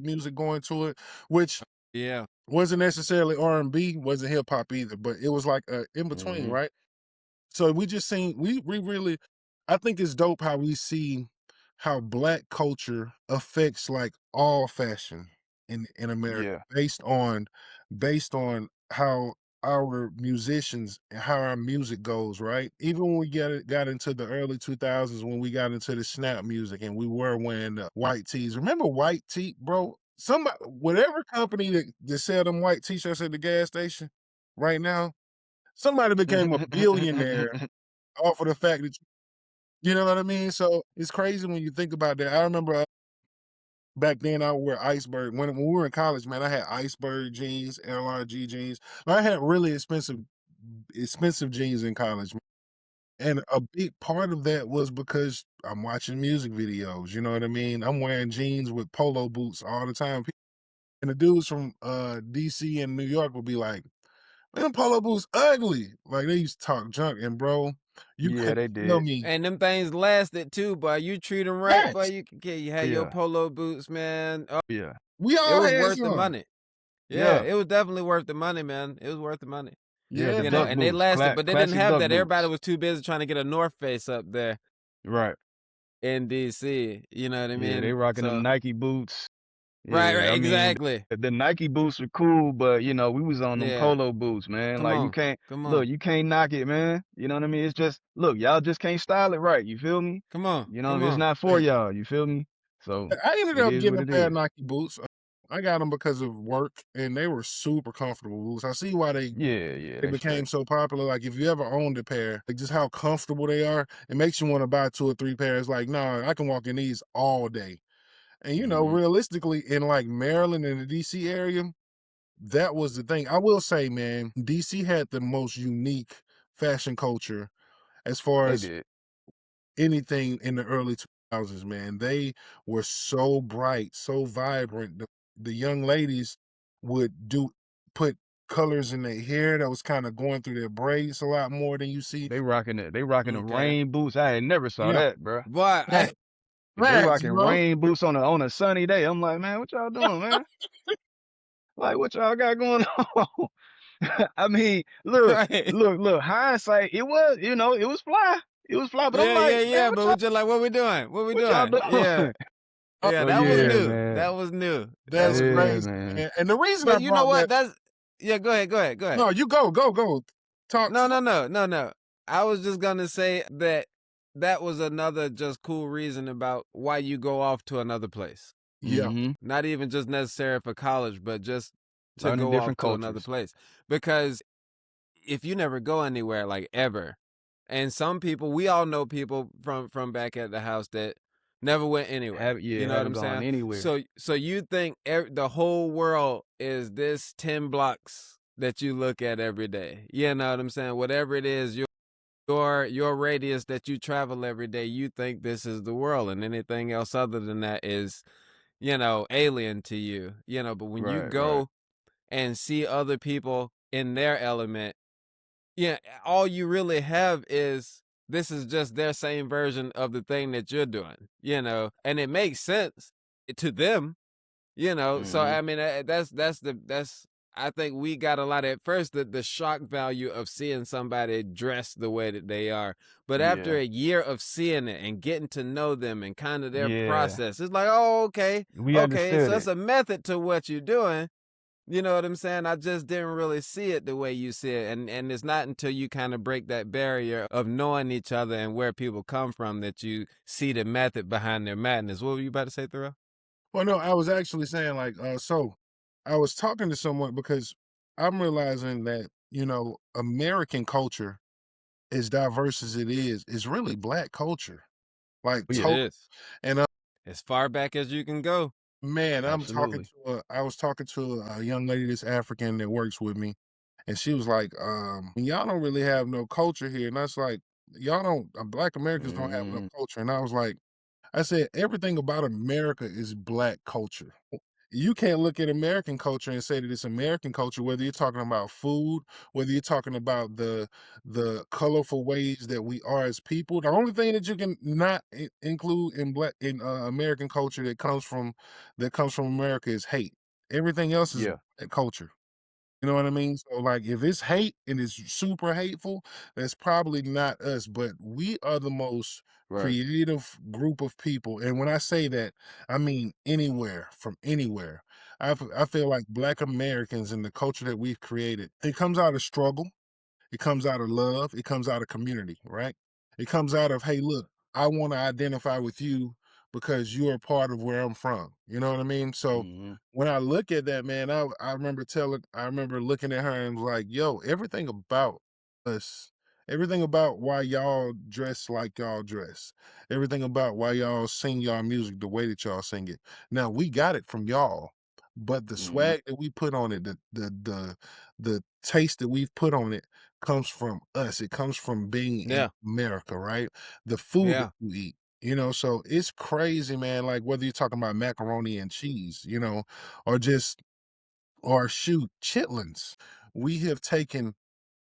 music going to it, which Yeah. wasn't necessarily R&B, wasn't hip hop either, but it was like a in between, Mhm. right? So we just seen we really I think it's dope how we see how Black culture affects, like, all fashion in America Yeah. based on how our musicians and how our music goes, right? Even when we got into the early 2000s, when we got into the snap music and we were wearing the white tees. Remember white tee, bro? Somebody whatever company that sell them white T-shirts at the gas station right now, somebody became a billionaire off of the fact that you know what I mean? So, it's crazy when you think about that. I remember, back then I would wear iceberg when we were in college, man, I had iceberg jeans, LRG jeans. I had really expensive jeans in college, and a big part of that was because I'm watching music videos, you know what I mean? I'm wearing jeans with polo boots all the time. And the dudes from, DC and New York would be like, "Man, polo boots ugly." Like, they used to talk junk, and bro, you Yeah, couldn't they tell did. me And them things lasted too, boy. You treat them right, boy. facts. You can get you had your Yeah, polo boots, man. Oh, yeah, We it all was had worth the some. money. Yeah, yeah, it was definitely worth the money, man. It was worth the money. yeah, Yeah, the You know, duck man. and they boots, lasted, but they didn't classic have duck that. Everybody boots. was too busy trying to get a North Face up there Right. in DC. You know what I Yeah, they mean? rocking them So Nike boots. right, Yeah, right, I mean, exactly. the Nike boots were cool, but, we was on them Yeah. polo boots, man. Come Like, you on. can't Come on. look, you can't knock it, man. You know what I mean? It's just look, y'all just can't style it right, you feel me? Come on. You know, Come it's on. not for y'all, you feel me? So, I ended it up is getting what a it pair of is. Nike boots. I got them because of work, and they were super comfortable boots. I see why Yeah, yeah, they they became straight. so popular. Like, if you ever owned a pair, like, just how comfortable they are, it makes you wanna buy 2 or 3 pairs. Like, "Nah, I can walk in these all day." And, Mhm. realistically, in, like, Maryland and the DC area, that was the thing. I will say, man, DC had the most unique fashion culture as far They as did. anything in the early 2000s, man. They were so bright, so vibrant. The young ladies would put colors in their hair that was kind of going through their braids a lot more than you see. They rocking the Okay. rain boots. I had never saw Yeah, that, bruh. Boy, fact, They facts, rocking bro. rain boots on a sunny day. I'm like, "Man, what y'all doing, man? Like, what y'all got going on?" I mean, right. look, hindsight, it was fly. It was fly, but I'm Yeah, like, yeah, "Man, yeah. But we just like, what we doing? What we what y'all doing? Yeah. doing?" Oh, Yeah, So, that was yeah, man, new. man. That was new. That that's was new. Yeah, crazy, man. man. And the reason I But you know brought what? that, That's yeah, go ahead, go ahead, go ahead. no, you go. Talk, No, no, talk. no, no, no. I was just gonna say that that was another just cool reason about why you go off to another place. Yeah, Mhm. Not even just necessary for college, but just to Learning go off different to another cultures. place. Because if you never go anywhere like ever, and some people, we all know people from back at the house that never went anywhere. You know what Haven't I'm gone saying? anywhere. So you think the whole world is this 10 blocks that you look at every day. You know what I'm saying? Whatever it is, your radius that you travel every day, you think this is the world, and anything else other than that is, alien to you. But when you Right, right. go and see other people in their element, yeah, all you really have is this is just their same version of the thing that you're doing, and it makes sense to them, so Mhm. I mean, that's I think we got a lot at first the shock value of seeing somebody dressed the way that they are. But after Yeah. a year of seeing it and getting to know them and kind of their Yeah. process, it's like, oh, okay, We okay, understood so it's it. a method to what you're doing. You know what I'm saying? I just didn't really see it the way you see it. And it's not until you kind of break that barrier of knowing each other and where people come from that you see the method behind their madness. What were you about to say, Thoreau? well, no, I was actually saying, like, so I was talking to someone because I'm realizing that, American culture, as diverse as it is really Black culture. Like, Oh, It yeah. is. and, As far back as you can go. man, Absolutely. I was talking to a young lady that's African that works with me, and she was like, "Y'all don't really have no culture here." And I was like, "Y'all don't Black Americans don't have no Mhm. culture." And I was like I said, "Everything about America is Black culture." you can't look at American culture and say that it's American culture, whether you're talking about food, whether you're talking about the colorful ways that we are as people. The only thing that you can not include in American culture that comes from America is hate. Everything else is Yeah. culture. You know what I mean? So, like, if it's hate and it's super hateful, that's probably not us, but we are the most Right. creative group of people. And when I say that, I mean anywhere, from anywhere. I feel like Black Americans and the culture that we've created, it comes out of struggle. It comes out of love. It comes out of community, right? It comes out of, hey, look, I want to identify with you because you're a part of where I'm from. You know what I mean? So Mhm. when I look at that, man, I remember looking at her and was like, yo, everything about us, everything about why y'all dress like y'all dress, everything about why y'all sing y'all music the way that y'all sing it. Now we got it from y'all, but the Mhm. swag that we put on it, the taste that we've put on it comes from us. It comes from being in Yeah. America, right? The food that Yeah. you eat. So it's crazy, man. Like whether you're talking about macaroni and cheese, or just or shoot, chitlins. We have taken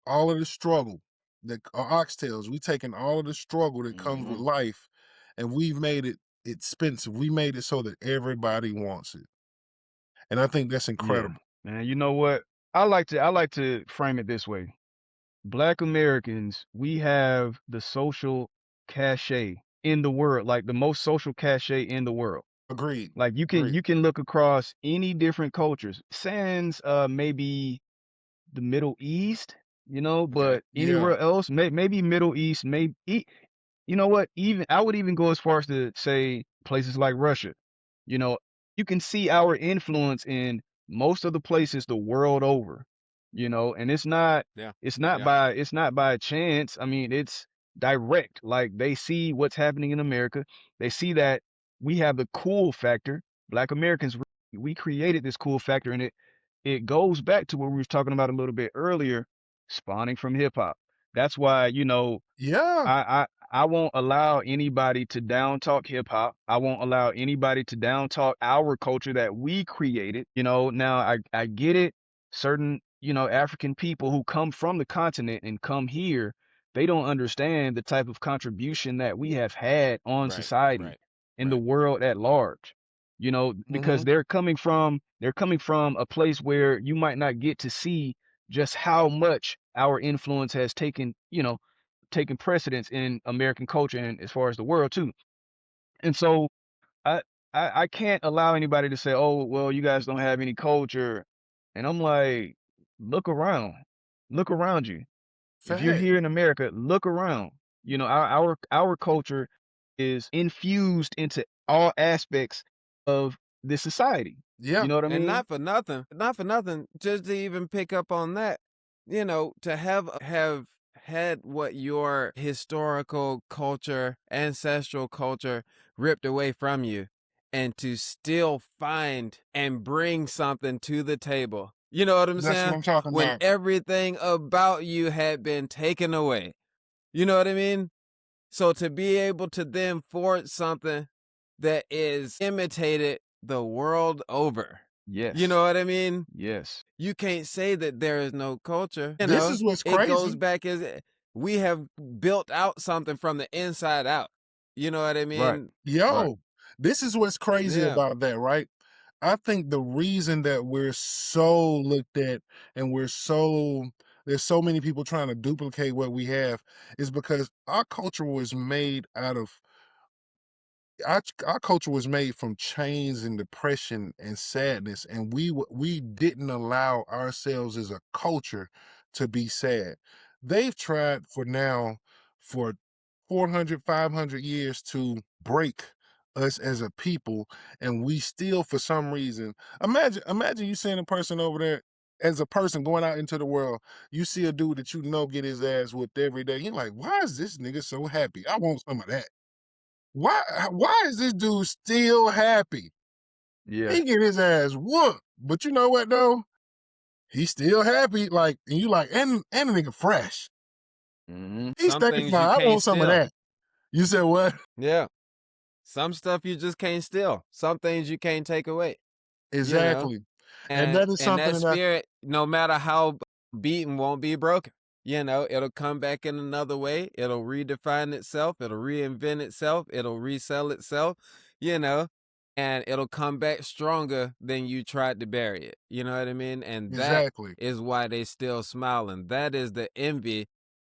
all of the struggle that or oxtails. We've taken all of the struggle that comes with Mhm. life, and we've made it expensive. We made it so that everybody wants it, and I think that's Yeah. incredible. Man, you know what? I like to frame it this way. Black Americans, we have the social cachet in the world, like the most social cachet in the world. Agreed. Like you can Agreed. you can look across any different cultures. Sans maybe the Middle East, Okay. but Yeah. anywhere else, maybe Middle East, maybe you know what? Even I would even go as far as to say places like Russia. You know, you can see our influence in most of the places the world over. And it's not Yeah. it's not Yeah. by it's not by chance. I mean, it's direct. Like they see what's happening in America. They see that we have the cool factor. Black Americans, we created this cool factor, and it goes back to what we was talking about a little bit earlier, spawning from hip hop. That's why, Yeah. I won't allow anybody to down talk hip hop. I won't allow anybody to down talk our culture that we created. Now I get it. Certain, African people who come from the continent and come here, they don't understand the type of contribution that we have had on Right. society Right. and the Right. world at large. Because Hmm. they're coming from a place where you might not get to see just how much our influence has taken precedence in American culture and as far as the world too. And so I, I can't allow anybody to say, "Oh, well, you guys don't have any culture," and I'm like, look around you. If you're Fact. here in America, look around. Our culture is infused into all aspects of this society. Yeah. You know what I And mean? not for nothing, just to even pick up on that, to have had what your historical culture, ancestral culture ripped away from you, and to still find and bring something to the table. You know what I'm That's what saying? I'm talking When about. everything about you had been taken away. You know what I mean? So to be able to then forge something that is imitated the world over, you Yes. know what I mean? Yes. You can't say that there is no culture. This is what's It goes crazy. back as we have built out something from the inside out. You know what I Right. mean? Right. Yo, this is what's crazy Yeah. about that, right? I think the reason that we're so looked at and there's so many people trying to duplicate what we have is because our culture was made out of our culture was made from chains and depression and sadness, and we didn't allow ourselves as a culture to be sad. They've tried for 400, 500 years to break us as a people, and we still, for some reason, imagine you seeing a person over there as a person going out into the world. You see a dude that get his ass whipped every day. You're like, why is this nigga so happy? I want some of that. Why is this dude still happy? Yeah. He get his ass whooped. But you know what though? He's still happy. Like, and you like, and the nigga fresh. Mhm. He's Some staying things fine. you I can't want some of steal. that. You said what? Yeah. Some stuff you just can't steal. Some things you can't take away. you know? Exactly. And that is And something that that I spirit, no matter how beaten, won't be broken. You know, it'll come back in another way. It'll redefine itself. It'll reinvent itself. It'll resell itself, you know, and it'll come back stronger than you tried to bury it. You know what I mean? And that exactly. is why they still smiling. That is the envy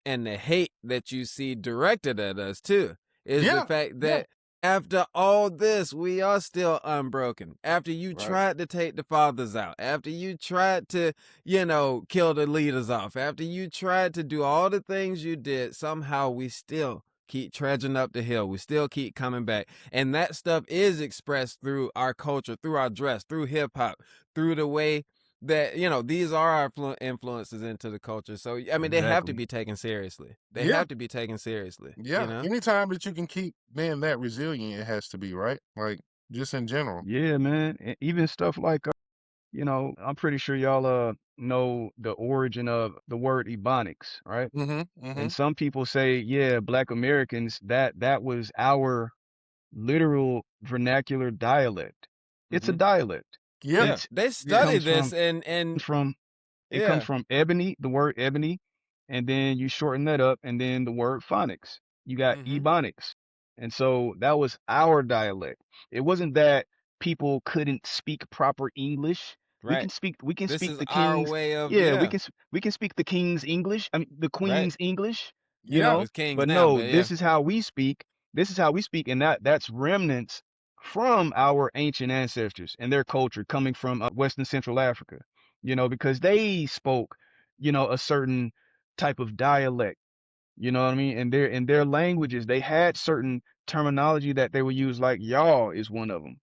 and the hate that you see directed at us too, is the Yeah, fact yeah, that after all this, we are still unbroken. After you Right. tried to take the fathers out, after you tried to, kill the leaders off, after you tried to do all the things you did, somehow we still keep trudging up the hill. We still keep coming back. And that stuff is expressed through our culture, through our dress, through hip hop, through the way that, these are our influences into the culture. So, I mean, they have to Exactly. be taken seriously. They yeah, have to be taken seriously, you yeah. know? Anytime that you can keep being that resilient, it has to be, right? Like, just in general. Yeah, man. And even stuff like, I'm pretty sure y'all know the origin of the word Ebonics, right? Mhm, And mhm, some people say, yeah, Black Americans, that was our literal vernacular dialect. It's a Mhm. dialect. yeah, Yeah, It's they it yeah, study comes this from and from it comes yeah. from ebony, the word ebony, and then you shorten that up, and then the word phonics. You got Mhm. ebonics. And so that was our dialect. It wasn't that people couldn't speak proper English. Right. We can This speak is the our king's way of yeah, yeah. we can speak the king's English. I mean the Right. queen's English, you yeah, Well, know? it's kings But now, no, but yeah. this is how we speak. This is how we speak, and that's remnants from our ancient ancestors and their culture coming from Western Central Africa, because they spoke, a certain type of dialect, you know what I mean? And in their languages, they had certain terminology that they would use, like y'all is one of them.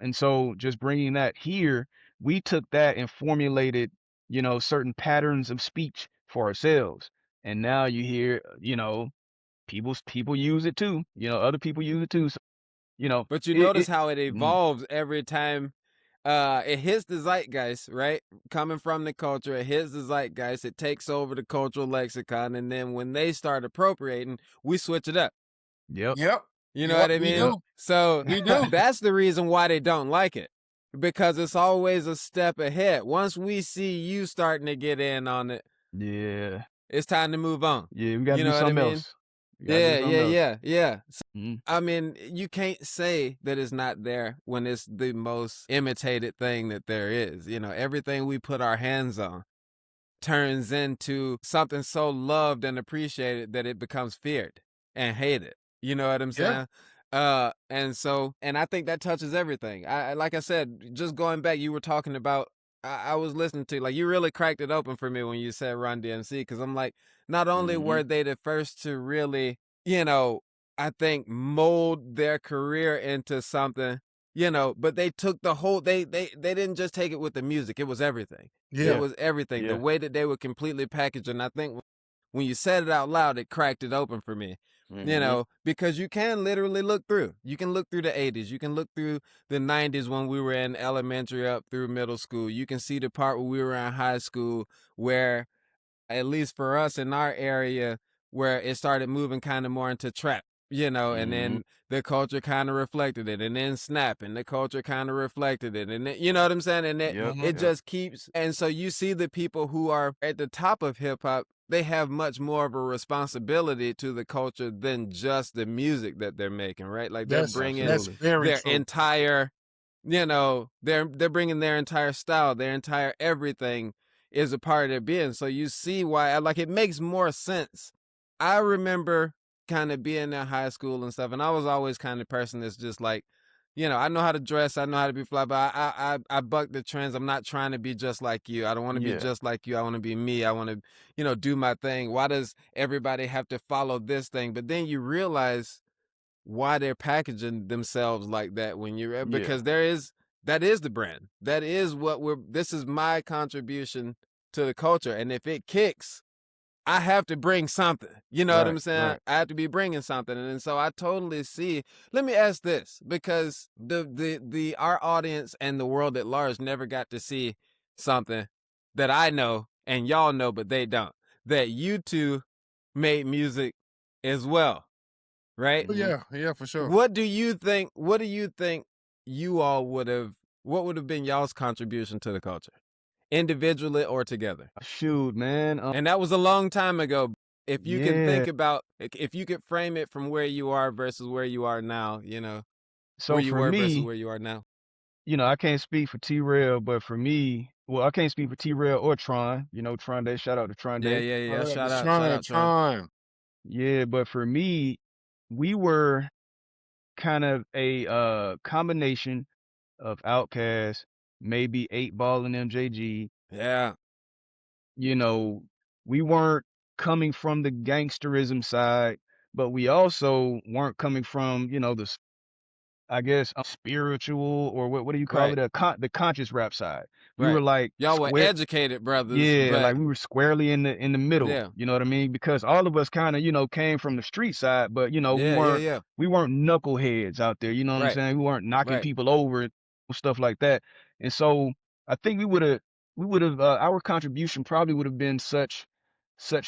And so just bringing that here, we took that and formulated, certain patterns of speech for ourselves. And now you hear, people use it too. Other people use it too. So, But you it notice it how it mm, evolves every time it hits the zeitgeist, right? Coming from the culture, it hits the zeitgeist, it takes over the cultural lexicon, and then when they start appropriating, we switch it up. yep, yep, You know yep. what I We mean? yep, do, So we do. that's the reason why they don't like it. Because it's always a step ahead. Once we see you starting to get in on it, yeah, it's time to move on. yeah. We got to You do know what I something mean? else. We got to do Yeah, yeah, something else. yeah, yeah. So, Mm, I mean, you can't say that it's not there when it's the most imitated thing that there is. Everything we put our hands on turns into something so loved and appreciated that it becomes feared and hated. You know what I'm Yeah, saying? And I think that touches everything. Like I said, just going back, you were talking about. I was listening to, like, you really cracked it open for me when you said Run DMC, because I'm like, not only hmm were they the first to really, you know, I think mold their career into something, but they took the whole. They didn't just take it with the music. It was everything. It yeah, was everything. The Yeah. way that they were completely packaged, and I think when you said it out loud, it cracked it open for me. hmm Because you can literally look through. You can look through the 80s. You can look through the 90s when we were in elementary up through middle school. You can see the part where we were in high school where, at least for us in our area, where it started moving kind of more into trap, and hmm then the culture kind of reflected it, and then snap, and the culture kind of reflected it, and then, you know what I'm saying? And Yep. mhm, it Yep. just keeps, and so you see the people who are at the top of hip hop, they have much more of a responsibility to the culture than just the music that they're making, right? Like they're bringing that's Absolutely. very their true. entire, they're bringing their entire style, their entire everything is a part of their being. So you see why, like, it makes more sense. I remember kind of being in high school and stuff, and I was always kind of person that's just like, I know how to dress, I know how to be fly, but I buck the trends. I'm not trying to be just like you. I don't want to be Yeah. just like you. I want to be me. I want to, do my thing. Why does everybody have to follow this thing? But then you realize why they're packaging themselves like that when you're, Yeah. because that is the brand. That is what this is my contribution to the culture. And if it kicks, I have to bring something. You know what Right. I'm saying? Right. I have to be bringing something. And so I totally see. Let me ask this, because our audience and the world at large never got to see something that I know and y'all know, but they don't. That you two made music as well, right? Oh, hmm yeah, yeah, for sure. What do you think you all would have what would have been y'all's contribution to the culture, individually or together? Shoot, man. And that was a long time ago. If you can Yeah. think about, if you could frame it from where you are versus where you are now, where So you for were versus me, where you are now. I can't speak for T-Rail, but for me, well, I can't speak for T-Rail or Tron. Tron Day. Shout out to Tron Yeah, Day. yeah, yeah. Alright, Shout trying, out, Tron. trying. Yeah, but for me, we were kind of a combination of Outkast, maybe 8 Ball and MJG. Yeah, You know, we weren't coming from the gangsterism side, but we also weren't coming from, I guess, spiritual, or what do you call right, it? The conscious rap side. We were right. like Y'all were square. educated brothers, Yeah, like but we were squarely in the middle, yeah, you know what I mean? Because all of us kind of, came from the street side, but we yeah, yeah, weren't yeah. we weren't knuckleheads out there, you know what I'm Right, saying? We weren't knocking right. people over and stuff like that. And so I think we would have our contribution probably would have been such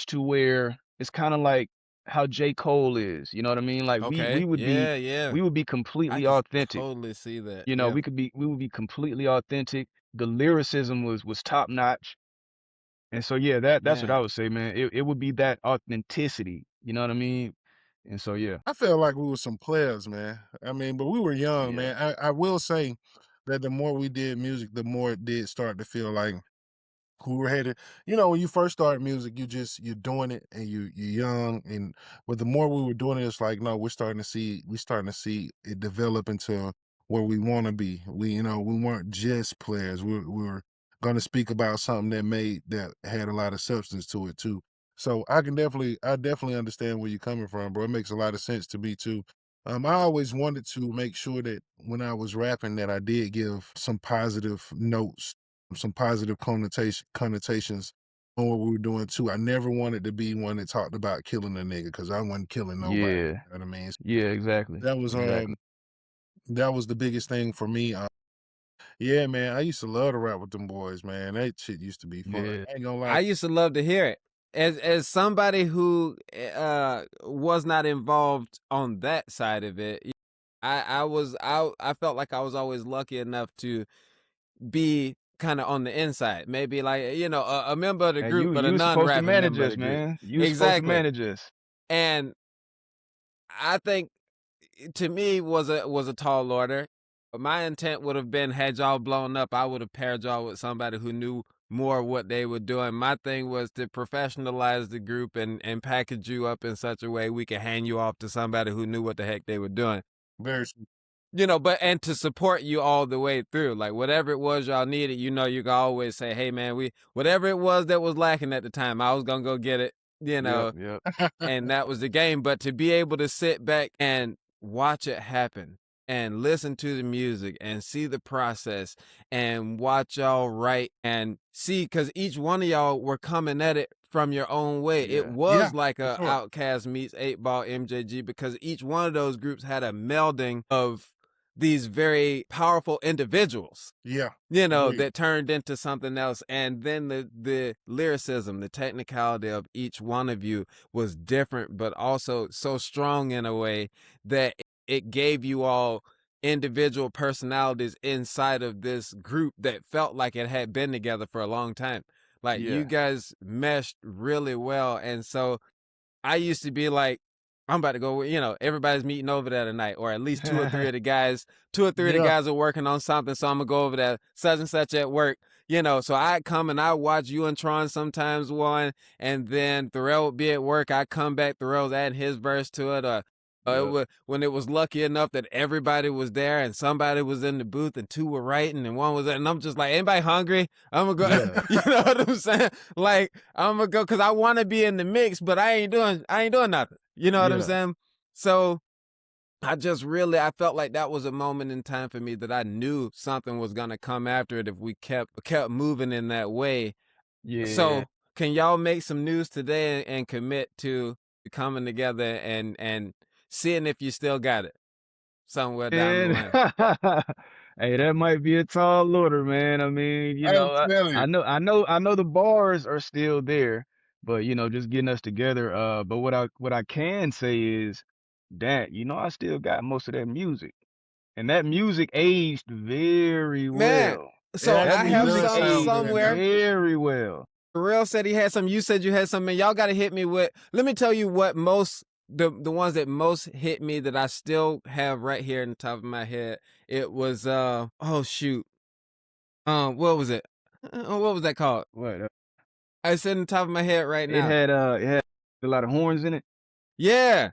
to where it's kind of like how J. Cole is, you know what I mean? Like we Okay. would be Yeah, yeah. we would be I completely can authentic. totally see that. You know, Yeah, we would be completely authentic. The lyricism was top notch. And so yeah, that's what I man. would say, man. It would be that authenticity, you know what I mean? And so yeah, I felt like we were some players, man. I mean, but we were young, yeah, man. I will say that the more we did music, the more it did start to feel like we were headed. When you first start music, you're doing it and you're young, and but the more we were doing it, it's like no, we're starting to see it develop into where we want to be. We weren't just players. We were going to speak about something that had a lot of substance to it too. So I definitely understand where you're coming from, bro. It makes a lot of sense to me too. I always wanted to make sure that when I was rapping that I did give some positive notes, some positive connotations on what we were doing too. I never wanted to be one that talked about killing a nigga because I wasn't killing nobody. yeah, You know what I mean? yeah, exactly, That was exactly. that was the biggest thing for me. Yeah, man. I used to love to rap with them boys, man. That shit used to be fun. Yeah, I ain't gonna lie. I used to love to hear it. As somebody who was not involved on that side of it, I felt like I was always lucky enough to be kind of on the inside. Maybe like, a member of the and group, you but a you was supposed to non-rapping manage member of us, the group. man. You was supposed to Exactly. manage us. And I think to me was a tall order. My intent would have been had y'all blown up, I would have paired y'all with somebody who knew more what they were doing. My thing was to professionalize the group and package you up in such a way we could hand you off to somebody who knew what the heck they were doing. Very But and to support you all the way through. Like whatever it was y'all needed, you can always say, hey man, whatever it was that was lacking at the time, I was gonna go get it, you Yep, know yep, and that was the game. But to be able to sit back and watch it happen and listen to the music and see the process and watch y'all write and see, because each one of y'all were coming at it from your own way. It yeah, yeah, was like for a sure. Outcast meets 8 Ball MJG because each one of those groups had a melding of these very powerful individuals Yeah, agreed. that turned into something else. And then the lyricism, the technicality of each one of you was different, but also so strong in a way that it gave you all individual personalities inside of this group that felt like it had been together for a long time. Like you yeah. guys meshed really well. And so I used to be like, I'm about to go, everybody's meeting over there tonight, or at least two or three of the Yeah, guys are working on something. So I'm gonna go over there, such and such at work, So I come and I watch you and Tron sometimes one, and then Thorell would be at work. I come back, Thorell's adding his verse to it, Yep, when it was lucky enough that everybody was there and somebody was in the booth and two were writing and one was there, and I'm just like, anybody hungry? I'm gonna go, yeah, you know what I'm saying? Like I'm gonna go because I want to be in the mix, but I ain't doing nothing. You know what I'm yeah, saying? So I felt like that was a moment in time for me that I knew something was gonna come after it if we kept moving in that way. yeah. So can y'all make some news today and commit to coming together and seeing if you still got it somewhere down the And line? hey, that might be a tall order, man. I mean, I'm telling I you. know, I know, I know the bars are still there, but just getting us together. But what I can say is that I still got most of that music. and that music aged very Man, well. so It I That actually have music does some sound aged good now. somewhere. very well. Real said he had some. You said you had some. Man, y'all got to hit me with. Let me tell you what most the ones that most hit me that I still have right here in the top of my head. It was oh shoot, what was it? What was that called? What? It's in the top of my head right It now. had a lot of horns in it. Yeah.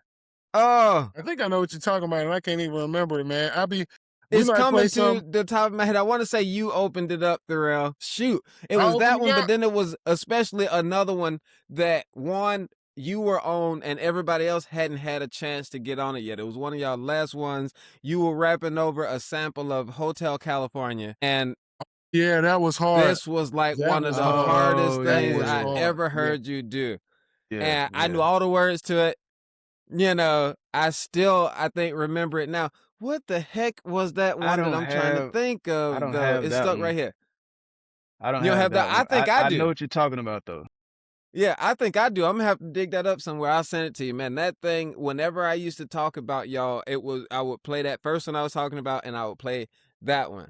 Oh, I think I know what you're talking about, and I can't even remember it, man. We it's might play coming to some. the top of my head. I want to say you opened it up, Thurell. Shoot, it I was opened that it one, but up. then it was especially another one that one you were on and everybody else hadn't had a chance to get on it yet. It was one of y'all last ones. You were rapping over a sample of Hotel California, and Yeah, that was hard. this was like That one of was the hard. hardest Oh That things was yeah, I hard. ever Yeah. heard you do. yeah, And I knew yeah. all the words to it. You know, I still, I think, remember it now. What the heck was that I one that don't I'm trying to have think I of, don't though? have It's that stuck one. right here. I don't You don't have have that? that I one. think I I know do. what you're talking about though. Yeah, I think I do. I'm gonna have to dig that up somewhere. I'll send it to you, man. That thing, whenever I used to talk about y'all, I would play that first one I was talking about, and I would play that one.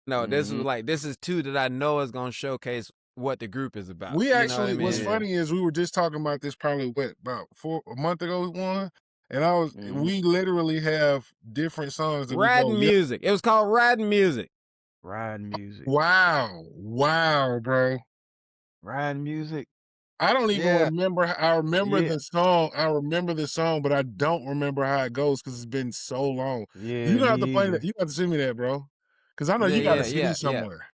No, this was Mm-hmm. like, this is two that I know is gonna showcase what the group is about. We You know what I actually, what's mean? Yeah. funny is we were just talking about this probably about a month ago, one, and Mm-hmm. we literally have different songs that we go, Riding yeah, music. It was called Riding Music. Riding music. wow, bro. Riding music. I don't even Yeah. remember. I remember Yeah. the song. I remember the song, but I don't remember how it goes because it's been so long. Yeah, You gonna have to me play that. either. You got to send me that, bro. Because I know Yeah, you got a yeah, CD yeah, yeah. somewhere.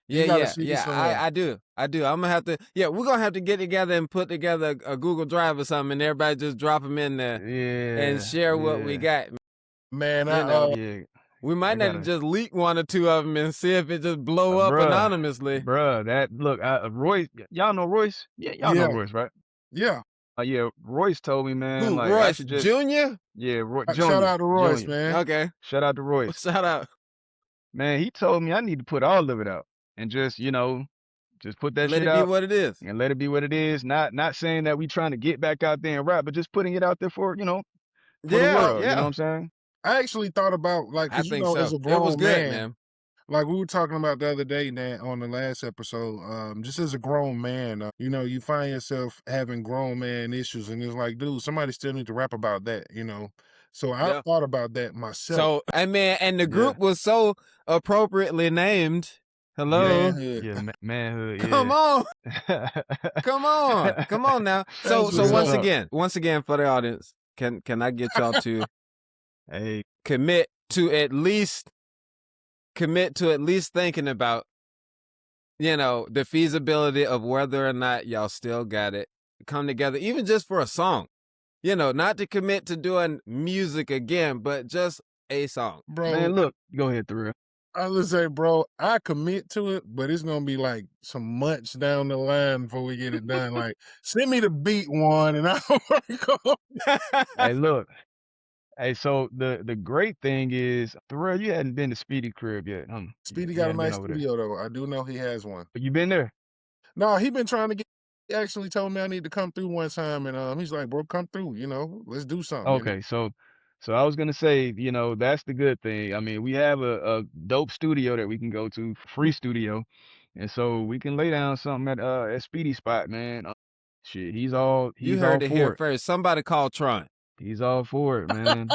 Yeah, You got a yeah, CD yeah. somewhere. I do. I'm gonna have to. Yeah, we're gonna have to get together and put together a Google Drive or something, and everybody just drop them in there and Yeah, share what we yeah, got. Man, You know, yeah. we might I not gotta, just leak one or two of them and see if it just blow up anonymously. bruh. That look, Royce. Y'all know Royce? Yeah, y'all know yeah, Royce, right? yeah. Yeah. Royce told me, man, Who? like I Royce should just, Jr.? yeah, Shout Junior, out to Royce, Junior. man. Okay. Shout out to Royce. Shout out. Man, he told me I need to put all of it out and just, just put that Let shit it be out what it is. and let it be what it is. Not saying that we trying to get back out there and rap, but just putting it out there for, for the Yeah, world. You know what yeah. I'm saying? I actually thought about I because think as so. a It was grown good, man, man. like we were talking about the other day, Dan, on the last episode, just as a grown man, you find yourself having grown man issues, and it's like, dude, somebody still need to rap about that. So I've Yeah. thought about that myself. So, I mean, and the Yeah. group was so appropriately named. Hello. Manhood. Yeah, manhood. Come Yeah. on. Come on now. So That's what's once up. again for the audience, can I get y'all to Hey, commit to at least thinking about, the feasibility of whether or not y'all still got it, come together, even just for a song, not to commit to doing music again, but just a song. Bro, man, look, go ahead, Thurell. I would say, bro, I commit to it, but it's gonna be like some months down the line before we get it done. Like, send me the beat one, and I'll work on. Hey, look. Hey, so the great thing is, Thurell, you hadn't been to Speedy crib yet, huh? Speedy You got a hadn't been nice over there. studio though. I do know he has one. But you been there? No, he been trying to get. He actually told me I need to come through one time, and he's like, "Bro, come through. Let's do something." Okay, so I was gonna say, that's the good thing. I mean, we have a dope studio that we can go to, free studio, and so we can lay down something at Speedy spot, man. Shit, he's all You heard it for here it. first. Somebody call Tron. He's all for it, man.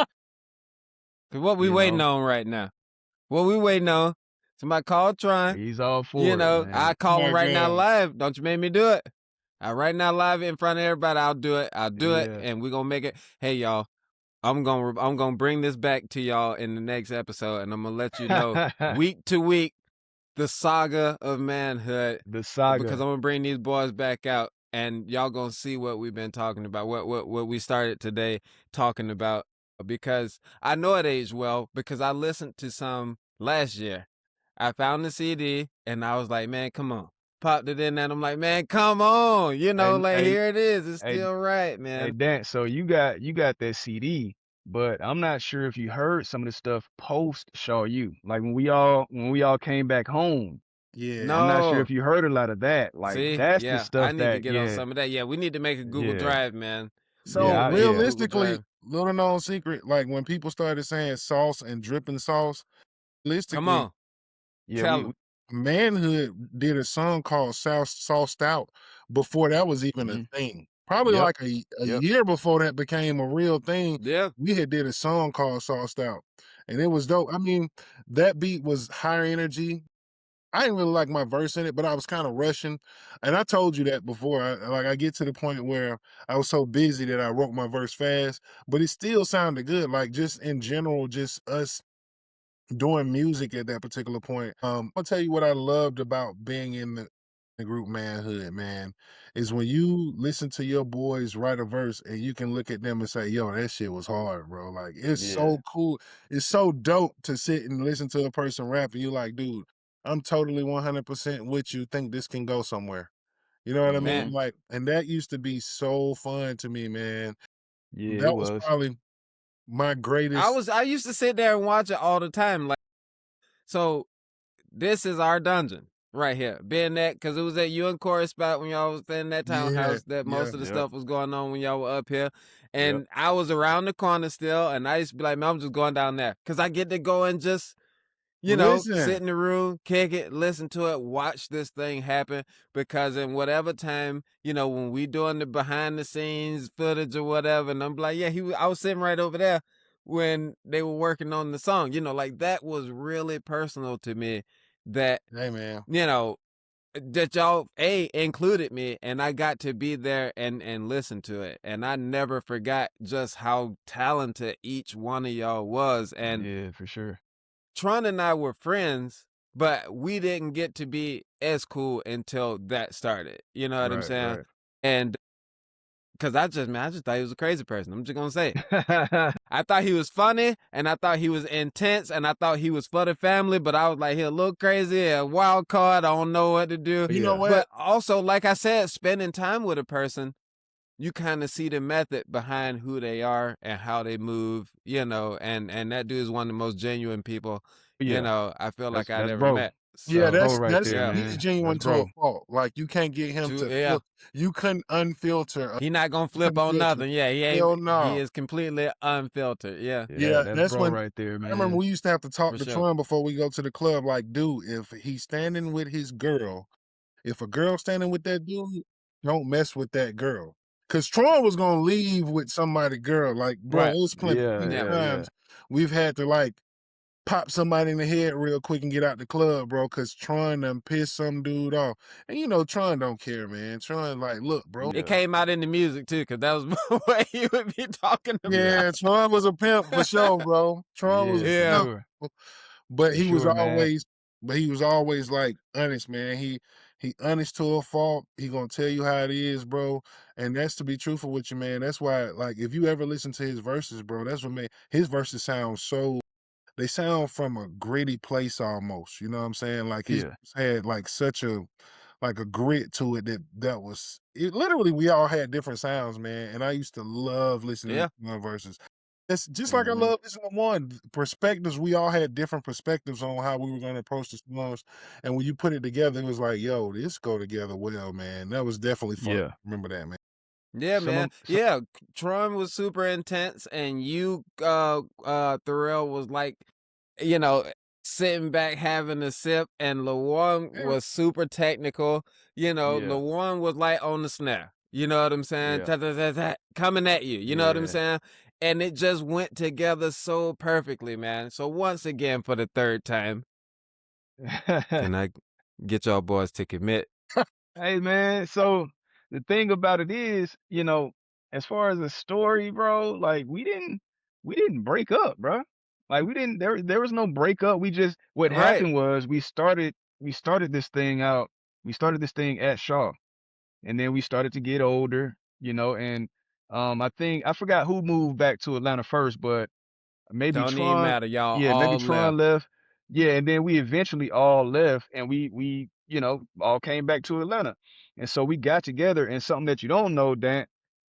'Cause what we You waiting know, on right now? What we waiting on? Somebody call Tron. he's all for it, man. I call him My right now God. live. Don't you make me do it. Right now live in front of everybody. I'll do it. I'll do it, Yeah. and we're gonna make it. Hey y'all, I'm gonna bring this back to y'all in the next episode, and I'm gonna let you know week to week the saga of manhood. The saga. Because I'm gonna bring these boys back out, and y'all gonna see what we've been talking about, what we started today talking about. Because I know it aged well because I listened to some last year. I found the CD and I was like, man, come on. Popped it in and I'm like, man, come on. Hey, here it is. It's hey, still right, Hey, man. Dan, so you got that CD, but I'm not sure if you heard some of the stuff post Shaw U. Like when we all came back home. Yeah. No. I'm not sure if you heard a lot of that. Like See? that's the Yeah, stuff I need to that get on some of that. Yeah, we need to make a Google Yeah. Drive, man. So Yeah, realistically, little known secret, like when people started saying sauce and dripping sauce, Come realistically, on, Yeah, tell him. Manhood did a song called Sauced Out before that was even a mhm. thing. Probably Yep, like a yep. year before that became a real thing, Yeah, we had did a song called Sauced Out, and it was dope. I mean, that beat was higher energy. I didn't really like my verse in it, but I was kinda rushing, and I told you that before. I get to the point where I was so busy that I wrote my verse fast, but it still sounded good, like, just in general, just us doing music at that particular point. I'll tell you what I loved about being in the group Manhood, man, is when you listen to your boys write a verse and you can look at them and say, "Yo, that shit was hard, bro." Like, it's Yeah, so cool. It's so dope to sit and listen to a person rap and you like, dude, I'm totally 100% with you. Think this can go somewhere. You know what I mean? man. mhm. Like, and that used to be so fun to me, man. Yeah, it That was was. probably my greatest. I used to sit there and watch it all the time. Like, so this is our dungeon right here. Being that, because it was at you and Corey spot when y'all was in that Yeah, townhouse that yeah. most of the Yep, stuff was going on when y'all were up here. yep. And I was around the corner still, and I used to be like, man, I'm just going down there. Because I get to go and just, Listen. sit in the room, kick it, listen to it, watch this thing happen. Because in whatever time, when we doing the behind the scenes footage or whatever, and I'm like, yeah, I was sitting right over there when they were working on the song. Like that was really personal to me. That Hey, man. you know that y'all included me, and I got to be there and listen to it, and I never forgot just how talented each one of y'all was. And Yeah, for sure. Tron and I were friends, but we didn't get to be as cool until that started. You know what I'm Right, saying? right. And because I just thought he was a crazy person. I'm just gonna say it. I thought he was funny, and I thought he was intense, and I thought he was for the family, but I was like, he a little crazy, a wild card, I don't know what to do. You know Yeah, what? But also, like I said, spending time with a person, you kind of see the method behind who they are and how they move, and that dude is one of the most genuine people, yeah. I feel like I'd That's ever bro. met. Yeah, That's So, bro that's right that's there, yeah, he's man. That's genuine to a bro. fault. Like, you can't get him to yeah. feel you couldn't unfilter He not gonna you flip couldn't on filter. nothing. Yeah, Hell he no. is completely unfiltered. Yeah, Yeah, Yeah, that's that's bro when right there, I remember man. we used to have to for talk to sure. Tron before we go to the club, like, "Dude, if he's standing with his girl, if a girl's standing with that dude, don't mess with that girl." Cause Tron was gonna leave with somebody girl, like, bro, Right. it was Yeah, plenty Yeah. yeah, yeah. times we've had to, like, pop somebody in the head real quick and get out the club, bro, cause Tron done pissed some dude off. And you know Tron don't care, man. Tron like, "Look, bro." It Yeah. came out in the music too, because that was what he would be talking Yeah. about. Yeah, Tron was a pimp for sure, bro. Tron was Yeah, for Yeah. sure. a but For he was sure, man. always like honest, man. He honest to a fault. He gonna tell you how it is, bro. And that's to be truthful with you, man. That's why, like, if you ever listen to his verses, bro, that's what made his verses sound so they sound from a gritty place almost. You know what I'm saying? Like his Yeah. had like such a like a grit to it that was it literally we all had different sounds, man. And I used to love listening Yeah. to my verses. It's just like I Mhm. love listening to one perspectives. We all had different perspectives on how we were going to approach the songs, and when you put it together, it was like, "Yo, this go together well, man." That was definitely fun. Yeah. Remember that, man. Yeah, Some man. of some Yeah, Tron was super intense, and you, Thorell was like, you know, sitting back having a sip, and Lawan Yeah, was super technical. yeah. Lawan was like on the snare. You know what I'm saying? Yeah. Ta ta ta ta, coming at you. You know what I'm Yeah. saying? And it just went together so perfectly, man. So once again, for the third time, can I get y'all boys to commit? Hey, man, so the thing about it is, as far as the story, bro, like we didn't break up, bro. Like there was no breakup. What Right? happened was we started this thing out. We started this thing at Shaw, and then we started to get older, and I think I forgot who moved back to Atlanta first, but maybe Don't even Tron, matter. Y'all yeah, maybe all Tron left. left. Yeah, and then we eventually all left and we, all came back to Atlanta. And so we got together and something that you don't know, Dan,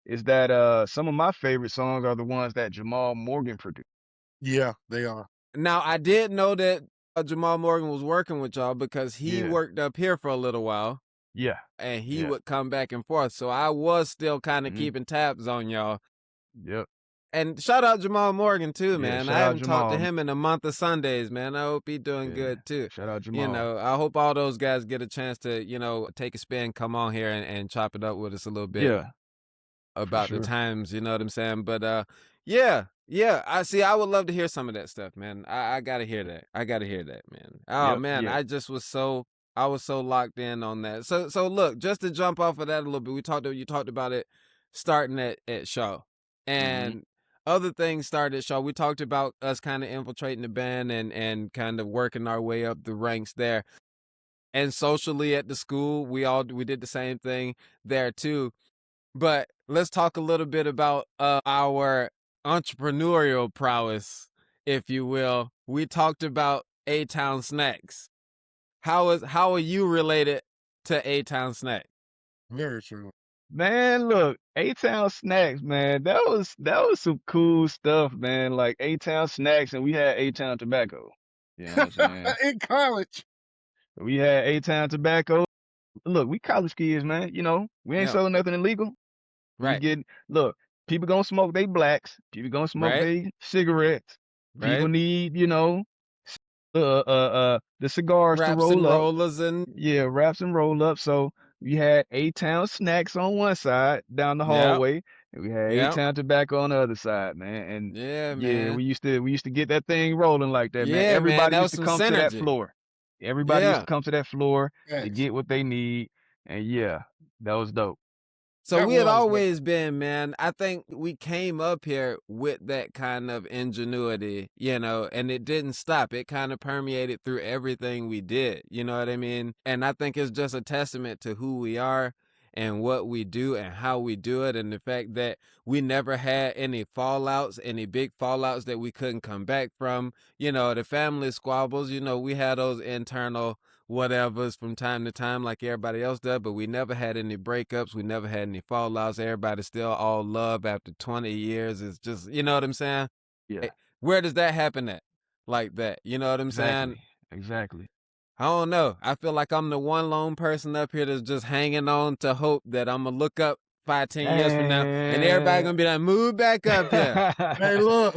is that some of my favorite songs are the ones that Jamal Morgan produced. yeah, they are. Now, I did know that Jamal Morgan was working with y'all because he Yeah. worked up here for a little while Yeah. and he Yeah. would come back and forth. So I was still kind of Mhm. keeping tabs on y'all. Yep. And shout out Jamal Morgan too, Yeah, man. I shout out haven't talked to Jamal. him in a month of Sundays, man. I hope he's doing Yeah, good too. shout out You Jamal. know, I hope all those guys get a chance to, take a spin, come on here and chop it up with us a little bit Yeah, for about the sure. times, you know what I'm saying? But yeah. I see. I would love to hear some of that stuff, man. I gotta hear that. I gotta hear that, man. Oh Yep, man, yeah. I was so locked in on that. So look, just to jump off of that a little bit, you talked about it starting at Shaw, hmm and other things started at Shaw. We talked about us kind of infiltrating the band and kind of working our way up the ranks there, and socially at the school, we did the same thing there too. But let's talk a little bit about our entrepreneurial prowess, if you will. We talked about A-Town Snacks. How are you related to A-Town Snack? Very true. Man, look, A-Town Snacks, man. That was some cool stuff, man. Like A-Town Snacks, and we had A-Town Tobacco. You know what I'm saying? In college. We had A-Town Tobacco. Look, we college kids, man. We ain't Yeah. selling nothing illegal. We Right. get look, people gonna smoke they blacks, people gonna smoke Right. they cigarettes, people Right. need, the cigars to Wraps and roll up. rollers and Yeah, wraps and roll up. So we had A-Town Snacks on one side down the yep. hallway, and we had Yep. A-Town Tobacco on the other side, man. And Yeah, yeah, man. we used to get that thing rolling like that, man. Yeah, man. Everybody That used was to some come to that synergy. floor. Everybody used to Yeah. come to that floor to Yes. get what they need. And yeah, that was dope. So That we had was always been, man. I think we came up here with that kind of ingenuity, and it didn't stop. It kind of permeated through everything we did. You know what I mean? And I think it's just a testament to who we are and what we do and how we do it. And the fact that we never had any fallouts, any big fallouts that we couldn't come back from. The family squabbles, we had those internal whatevers from time to time like everybody else does, but we never had any breakups. We never had any fallouts. Everybody still all love after 20 years. It's just, you know what I'm saying? Yeah, Where does that happen at? Like that. You know what I'm saying? exactly. Exactly. I don't know. I feel like I'm the one lone person up here that's just hanging on to hope that I'm going to look up 5-10 years from now and everybody Damn. going to be like, move back up here. Hey, look.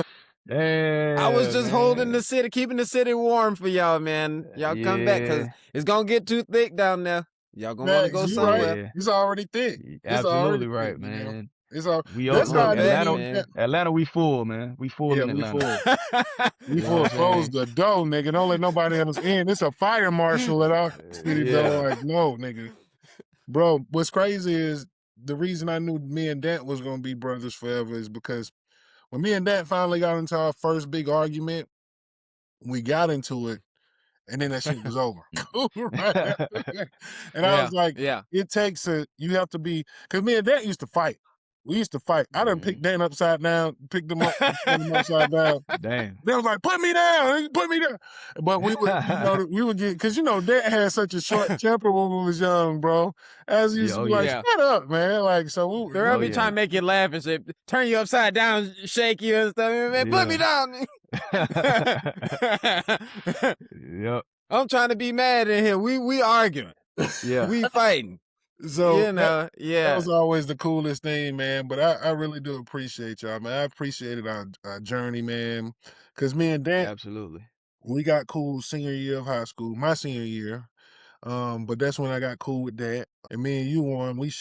I was Damn, just holding the man. city, keeping the city warm for y'all, man. Y'all come back because Yeah, it's going to get too thick down there. Y'all going to want to Max, go you right. somewhere. yeah. It's already thick. It's already Absolutely thick, right, man. It's all. We Well, That's look, how I I'm knew back, me Atlanta, and man. that. Atlanta, we full, man. We full Yeah, in we Atlanta. full. We You know what full. I'm Close saying? the door, nigga. Don't let nobody else in. It's a fire marshal at our city door. Yeah. Like, no, nigga. Bro, what's crazy is the reason I knew me and Dat was gonna be brothers forever is because when me and Dat finally got into our first big argument, we got into it, and then that shit was over. Right after that. And I Yeah, was like, yeah. it takes you have to be, because me and Dat used to fight. We used to fight. I done picked Dan upside down, picked him up, and turned him upside down. Damn. They was like, put me down, put me down. But we would, we would get, because, Dad had such a short temper when we was young, bro. As he used Yeah, to oh be like, yeah. Yeah. shut up, man. Like, so we, They'll Oh be trying yeah. to make you laugh and shit. Turn you upside down, shake you and stuff. Man, put me down. Yep. I'm trying to be mad in here. We arguing. Yeah. We fighting. so that Yeah. was always the coolest thing, man. But I really do appreciate y'all, man. I appreciated our journey, man. Because me and Dan, Absolutely. we got cool senior year of high school, my senior year. But that's when I got cool with that. And me and you, Warren, we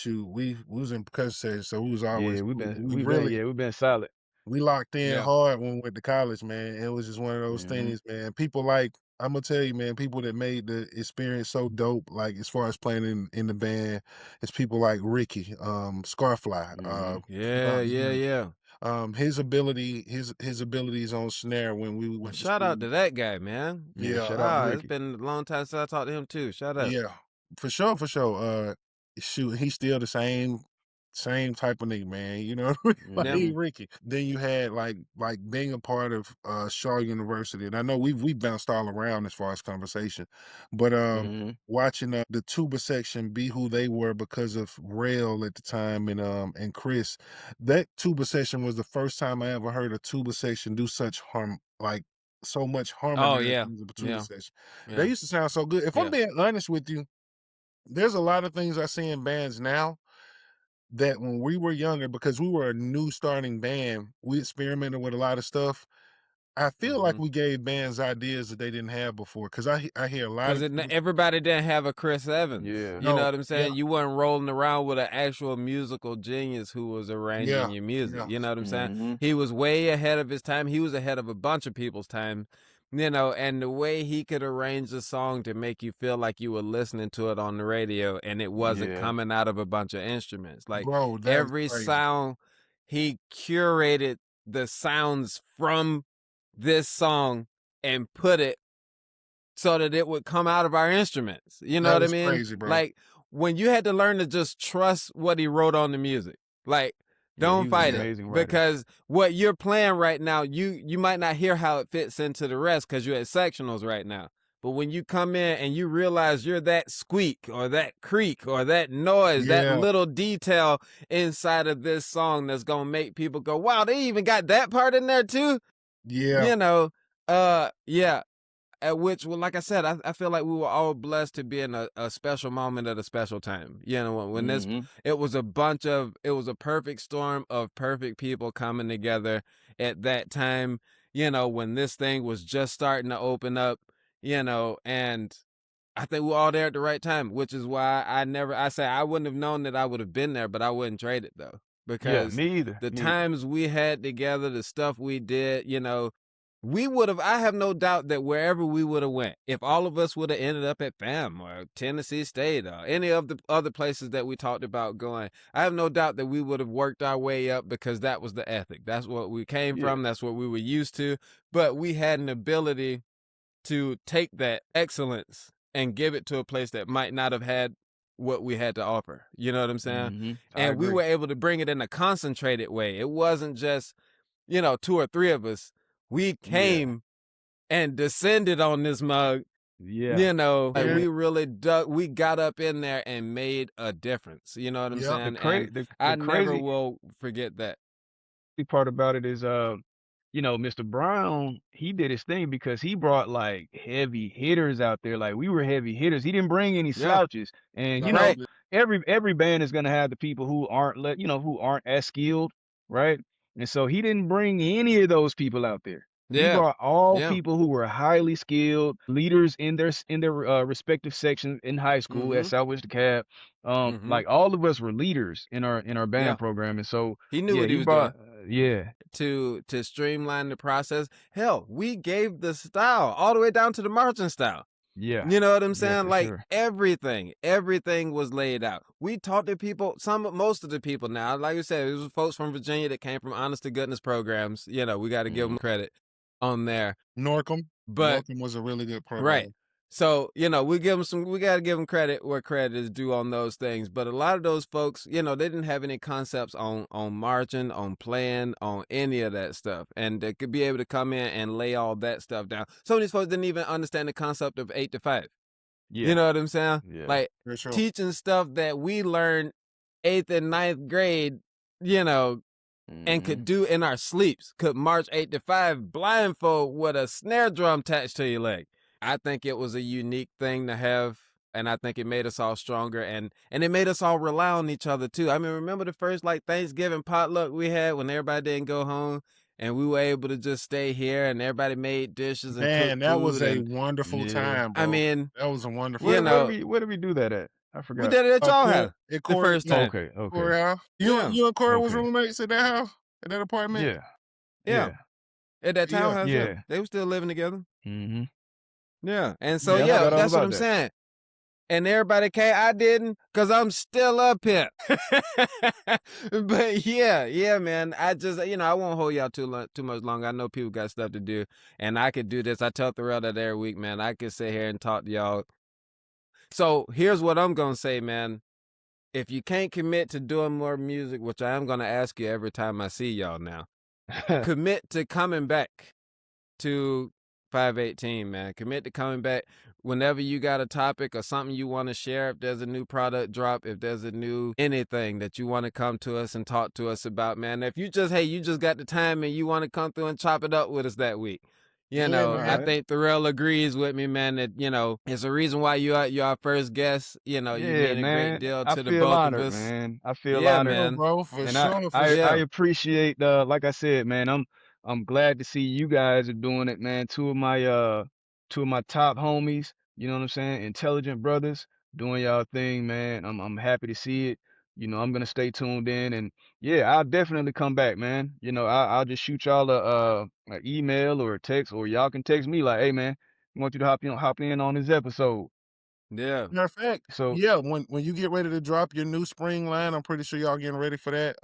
was in percussion session, so we was always Yeah, we've cool. been We we've been really yeah, we've been solid. we locked in Yeah. hard when we went to college, man. It was just one of those Mhm. things, man. People like, I'm gonna tell you, man, people that made the experience so dope, like as far as playing in the band, it's people like Ricky, Scarfly, Mhm. Yeah. his abilities on snare when we went to Shout out school. to that guy, man. Yeah, Yeah, shout out to It's Ricky. been a long time since I talked to him too. Shout out. yeah, for sure, for sure. Shoot, he's still the same type of nigga, man. You know what I mean? Like Yep. Mhm. Ricky. Then you had like being a part of Shaw University, and I know we bounced all around as far as conversation, but Mhm. watching the tuba section be who they were because of Rail at the time and Chris, that tuba section was the first time I ever heard a tuba section do such so much Oh harmonizing yeah. of a tuba Yeah. section. They Yeah. used to sound so good. If I'm Yeah. being honest with you, there's a lot of things I see in bands now that when we were younger, because we were a new starting band, we experimented with a lot of stuff. I feel like Mhm. we gave bands ideas that they didn't have before. Cause I hear a lot 'Cause of people. everybody didn't have a Chris Evans, Yeah. you know No, what I'm yeah, saying? You weren't rolling around with an actual musical genius who was arranging yeah, your music, yeah, you know what I'm saying? Mhm. He was way ahead of his time, he was ahead of a bunch of people's time, and the way he could arrange a song to make you feel like you were listening to it on the radio and it wasn't Yeah. coming out of a bunch of instruments, like, bro, that's every crazy. sound he curated the sounds from this song and put it so that it would come out of our instruments. You know That what I is mean? crazy, bro. Like when you had to learn to just trust what he wrote on the music. Like Yeah, he don't was an fight Yeah, it amazing writer. because what you're playing right now, you might not hear how it fits into the rest cuz you're at sectionals right now. But when you come in and you realize you're that squeak or that creak or that noise, that yeah, little detail inside of this song that's going to make people go, "Wow, they even got that part in there too?" yeah, You know, yeah, at which, well, like I said, I feel like we were all blessed to be in a special moment at a special time. You know, when this, Mhm. it was a perfect storm of perfect people coming together at that time, when this thing was just starting to open up, and I think we're all there at the right time, which is why I say I wouldn't have known that I would have been there, but I wouldn't trade it though, Yeah, because me either. the Me either. times we had together, the stuff we did, we would have, I have no doubt that wherever we would have went, if all of us would have ended up at FAM or Tennessee State or any of the other places that we talked about going, I have no doubt that we would have worked our way up because that was the ethic. That's what we came Yeah. from. That's what we were used to. But we had an ability to take that excellence and give it to a place that might not have had what we had to offer. You know what I'm saying? Mhm. I And we agree. were able to bring it in a concentrated way. It wasn't just, two or three of us. We Yeah. came and descended on this mug, Yeah. like yeah, we really we got up in there and made a difference. You know what I'm yeah, The saying? cra And the I never crazy will forget that. part about it is, Mr. Brown, he did his thing because he brought like heavy hitters out there. Like we were heavy hitters. He didn't bring any Yeah. slouches. And I know Right. that. every band is gonna have the people who aren't who aren't as skilled, right? And so he didn't bring any of those people out there. He Yeah. brought all Yeah. people who were highly skilled, leaders in their respective sections in high school at Mm-hmm. Southwest DeKalb. Mm-hmm. Like all of us were leaders in our Yeah. band program. And so He knew yeah, what he he was brought doing. yeah. To streamline the process. Hell, we gave the style all the way down to the marching style. Yeah. You know what I'm Yeah, saying? for Like sure. everything was laid out. We talked to people, most of the people now, like you said, it was folks from Virginia that came from honest to goodness programs. We got to give Mhm. them credit on there. Norcom. But Norcom was a really good right. program. So, we got to give them credit where credit is due on those things. But a lot of those folks, they didn't have any concepts on marching, on playing, on any of that stuff. And they could be able to come in and lay all that stuff down. Some of these folks didn't even understand the concept of 8 to 5. You Yeah. know what I'm saying? Yeah. Like For sure. teaching stuff that we learned eighth and ninth grade, you know, and could Mhm. do in our sleeps, could march 8 to 5 blindfold with a snare drum attached to your leg. I think it was a unique thing to have, and I think it made us all stronger, and it made us all rely on each other too. I mean, remember the first like Thanksgiving potluck we had when everybody didn't go home, and we were able to just stay here, and everybody made dishes and Man, cooked that was food, a and wonderful Yeah. time, I bro. mean, That was a wonderful you Where time. know, did we do that at? I we forgot. did it at y'all Corey, house and the Corey, first yeah, time. Okay, okay. Corey house. Yeah, You and Corey was Okay. roommates at that house, at that apartment. Yeah. yeah, Yeah. at that Yeah, townhouse. Yeah, Yeah. they were still living together. Mhm. Yeah, and so Yeah, I yeah. yeah, forgot all that's what about I'm that. saying. And everybody came. I didn't, cause I'm still up here. But yeah, man. I just, I won't hold y'all too much longer. I know people got stuff to do, and I could do this. I tell Thorell that every week, man. I could sit here and talk to y'all. So here's what I'm gonna say, man. If you can't commit to doing more music, which I am gonna ask you every time I see y'all now, commit to coming back to 518, man. Commit to coming back whenever you got a topic or something you want to share. If there's a new product drop, if there's a new anything that you want to come to us and talk to us about, man. If you just, hey, you just got the time and you want to come through and chop it up with us that week, Yeah, I man. Alright. think Thorell agrees with me, man, that, it's a reason why you're our first guest. You Yeah, mean a great man. deal I to the feel both of honored, us. man. I feel Yeah, honored. Sure, man. bro. For And sure, for I Yeah. sure. appreciate like I said, man, I'm glad to see you guys are doing it, man. Two of my top homies, you know what I'm saying? Intelligent brothers doing y'all thing, man. I'm happy to see it. I'm gonna stay tuned in and yeah, I'll definitely come back, man. I'll just shoot y'all a email or a text or y'all can text me like, hey man, I want you to hop in on this episode. Yeah. Matter of fact, So yeah, when you get ready to drop your new spring line, I'm pretty sure y'all getting ready for that.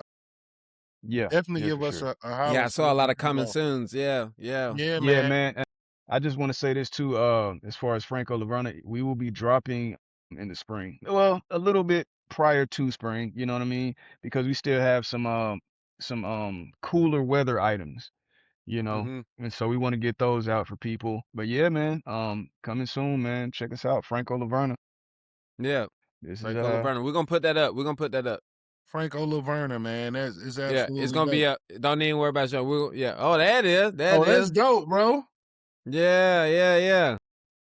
yeah, Definitely yeah, give for us sure. a holler Yeah, I so saw we a lot can of come coming along. soons. Yeah, yeah. Yeah, Yeah, man. man. I just want to say this too. As far as Franco Laverna, we will be dropping in the spring. Well, a little bit prior to spring. You know what I mean? Because we still have some cooler weather items. Hmm. And so we want to get those out for people. But yeah, man. Coming soon, man. Check us out, Franco Laverna. Yeah. This is Franco Laverna. We're gonna put that up. We're gonna put that up. Franco Laverna, man. That is Yeah, it's absolutely gonna be dope. up. Don't even worry about your. Yeah. Oh, that is. That Oh, that's is. dope, bro. Yeah, yeah, yeah.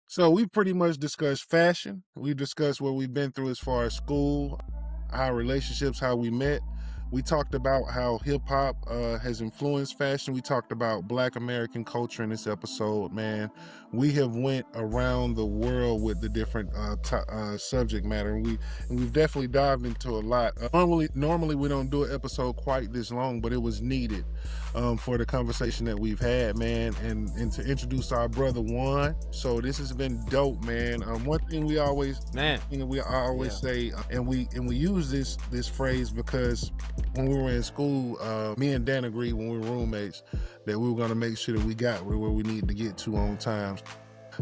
So we pretty much discussed fashion. We discussed what we've been through as far as school, our relationships, how we met. We talked about how hip hop has influenced fashion. We talked about Black American culture in this episode, man. We have went around the world with the different subject matter, and we've definitely dived into a lot. Normally we don't do an episode quite this long, but it was needed for the conversation that we've had, man, and to introduce our brother Juan. So this has been dope, man. One thing we always Man. Yeah. say, and we use this phrase because when we were in school, me and Dan agreed when we were roommates that we were going to make sure that we got where we need to get to on time.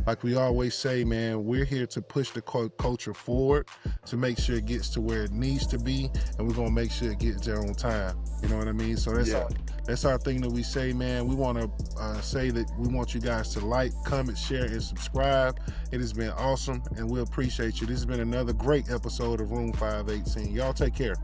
Like we always say, man, we're here to push the culture forward to make sure it gets to where it needs to be, and we're gonna make sure it gets there on time. You know what I mean? So yeah. that's our thing that we say, man. We want to say that we want you guys to like, comment, share, and subscribe. It has been awesome, and we appreciate you. This has been another great episode of Room 518. Y'all take care.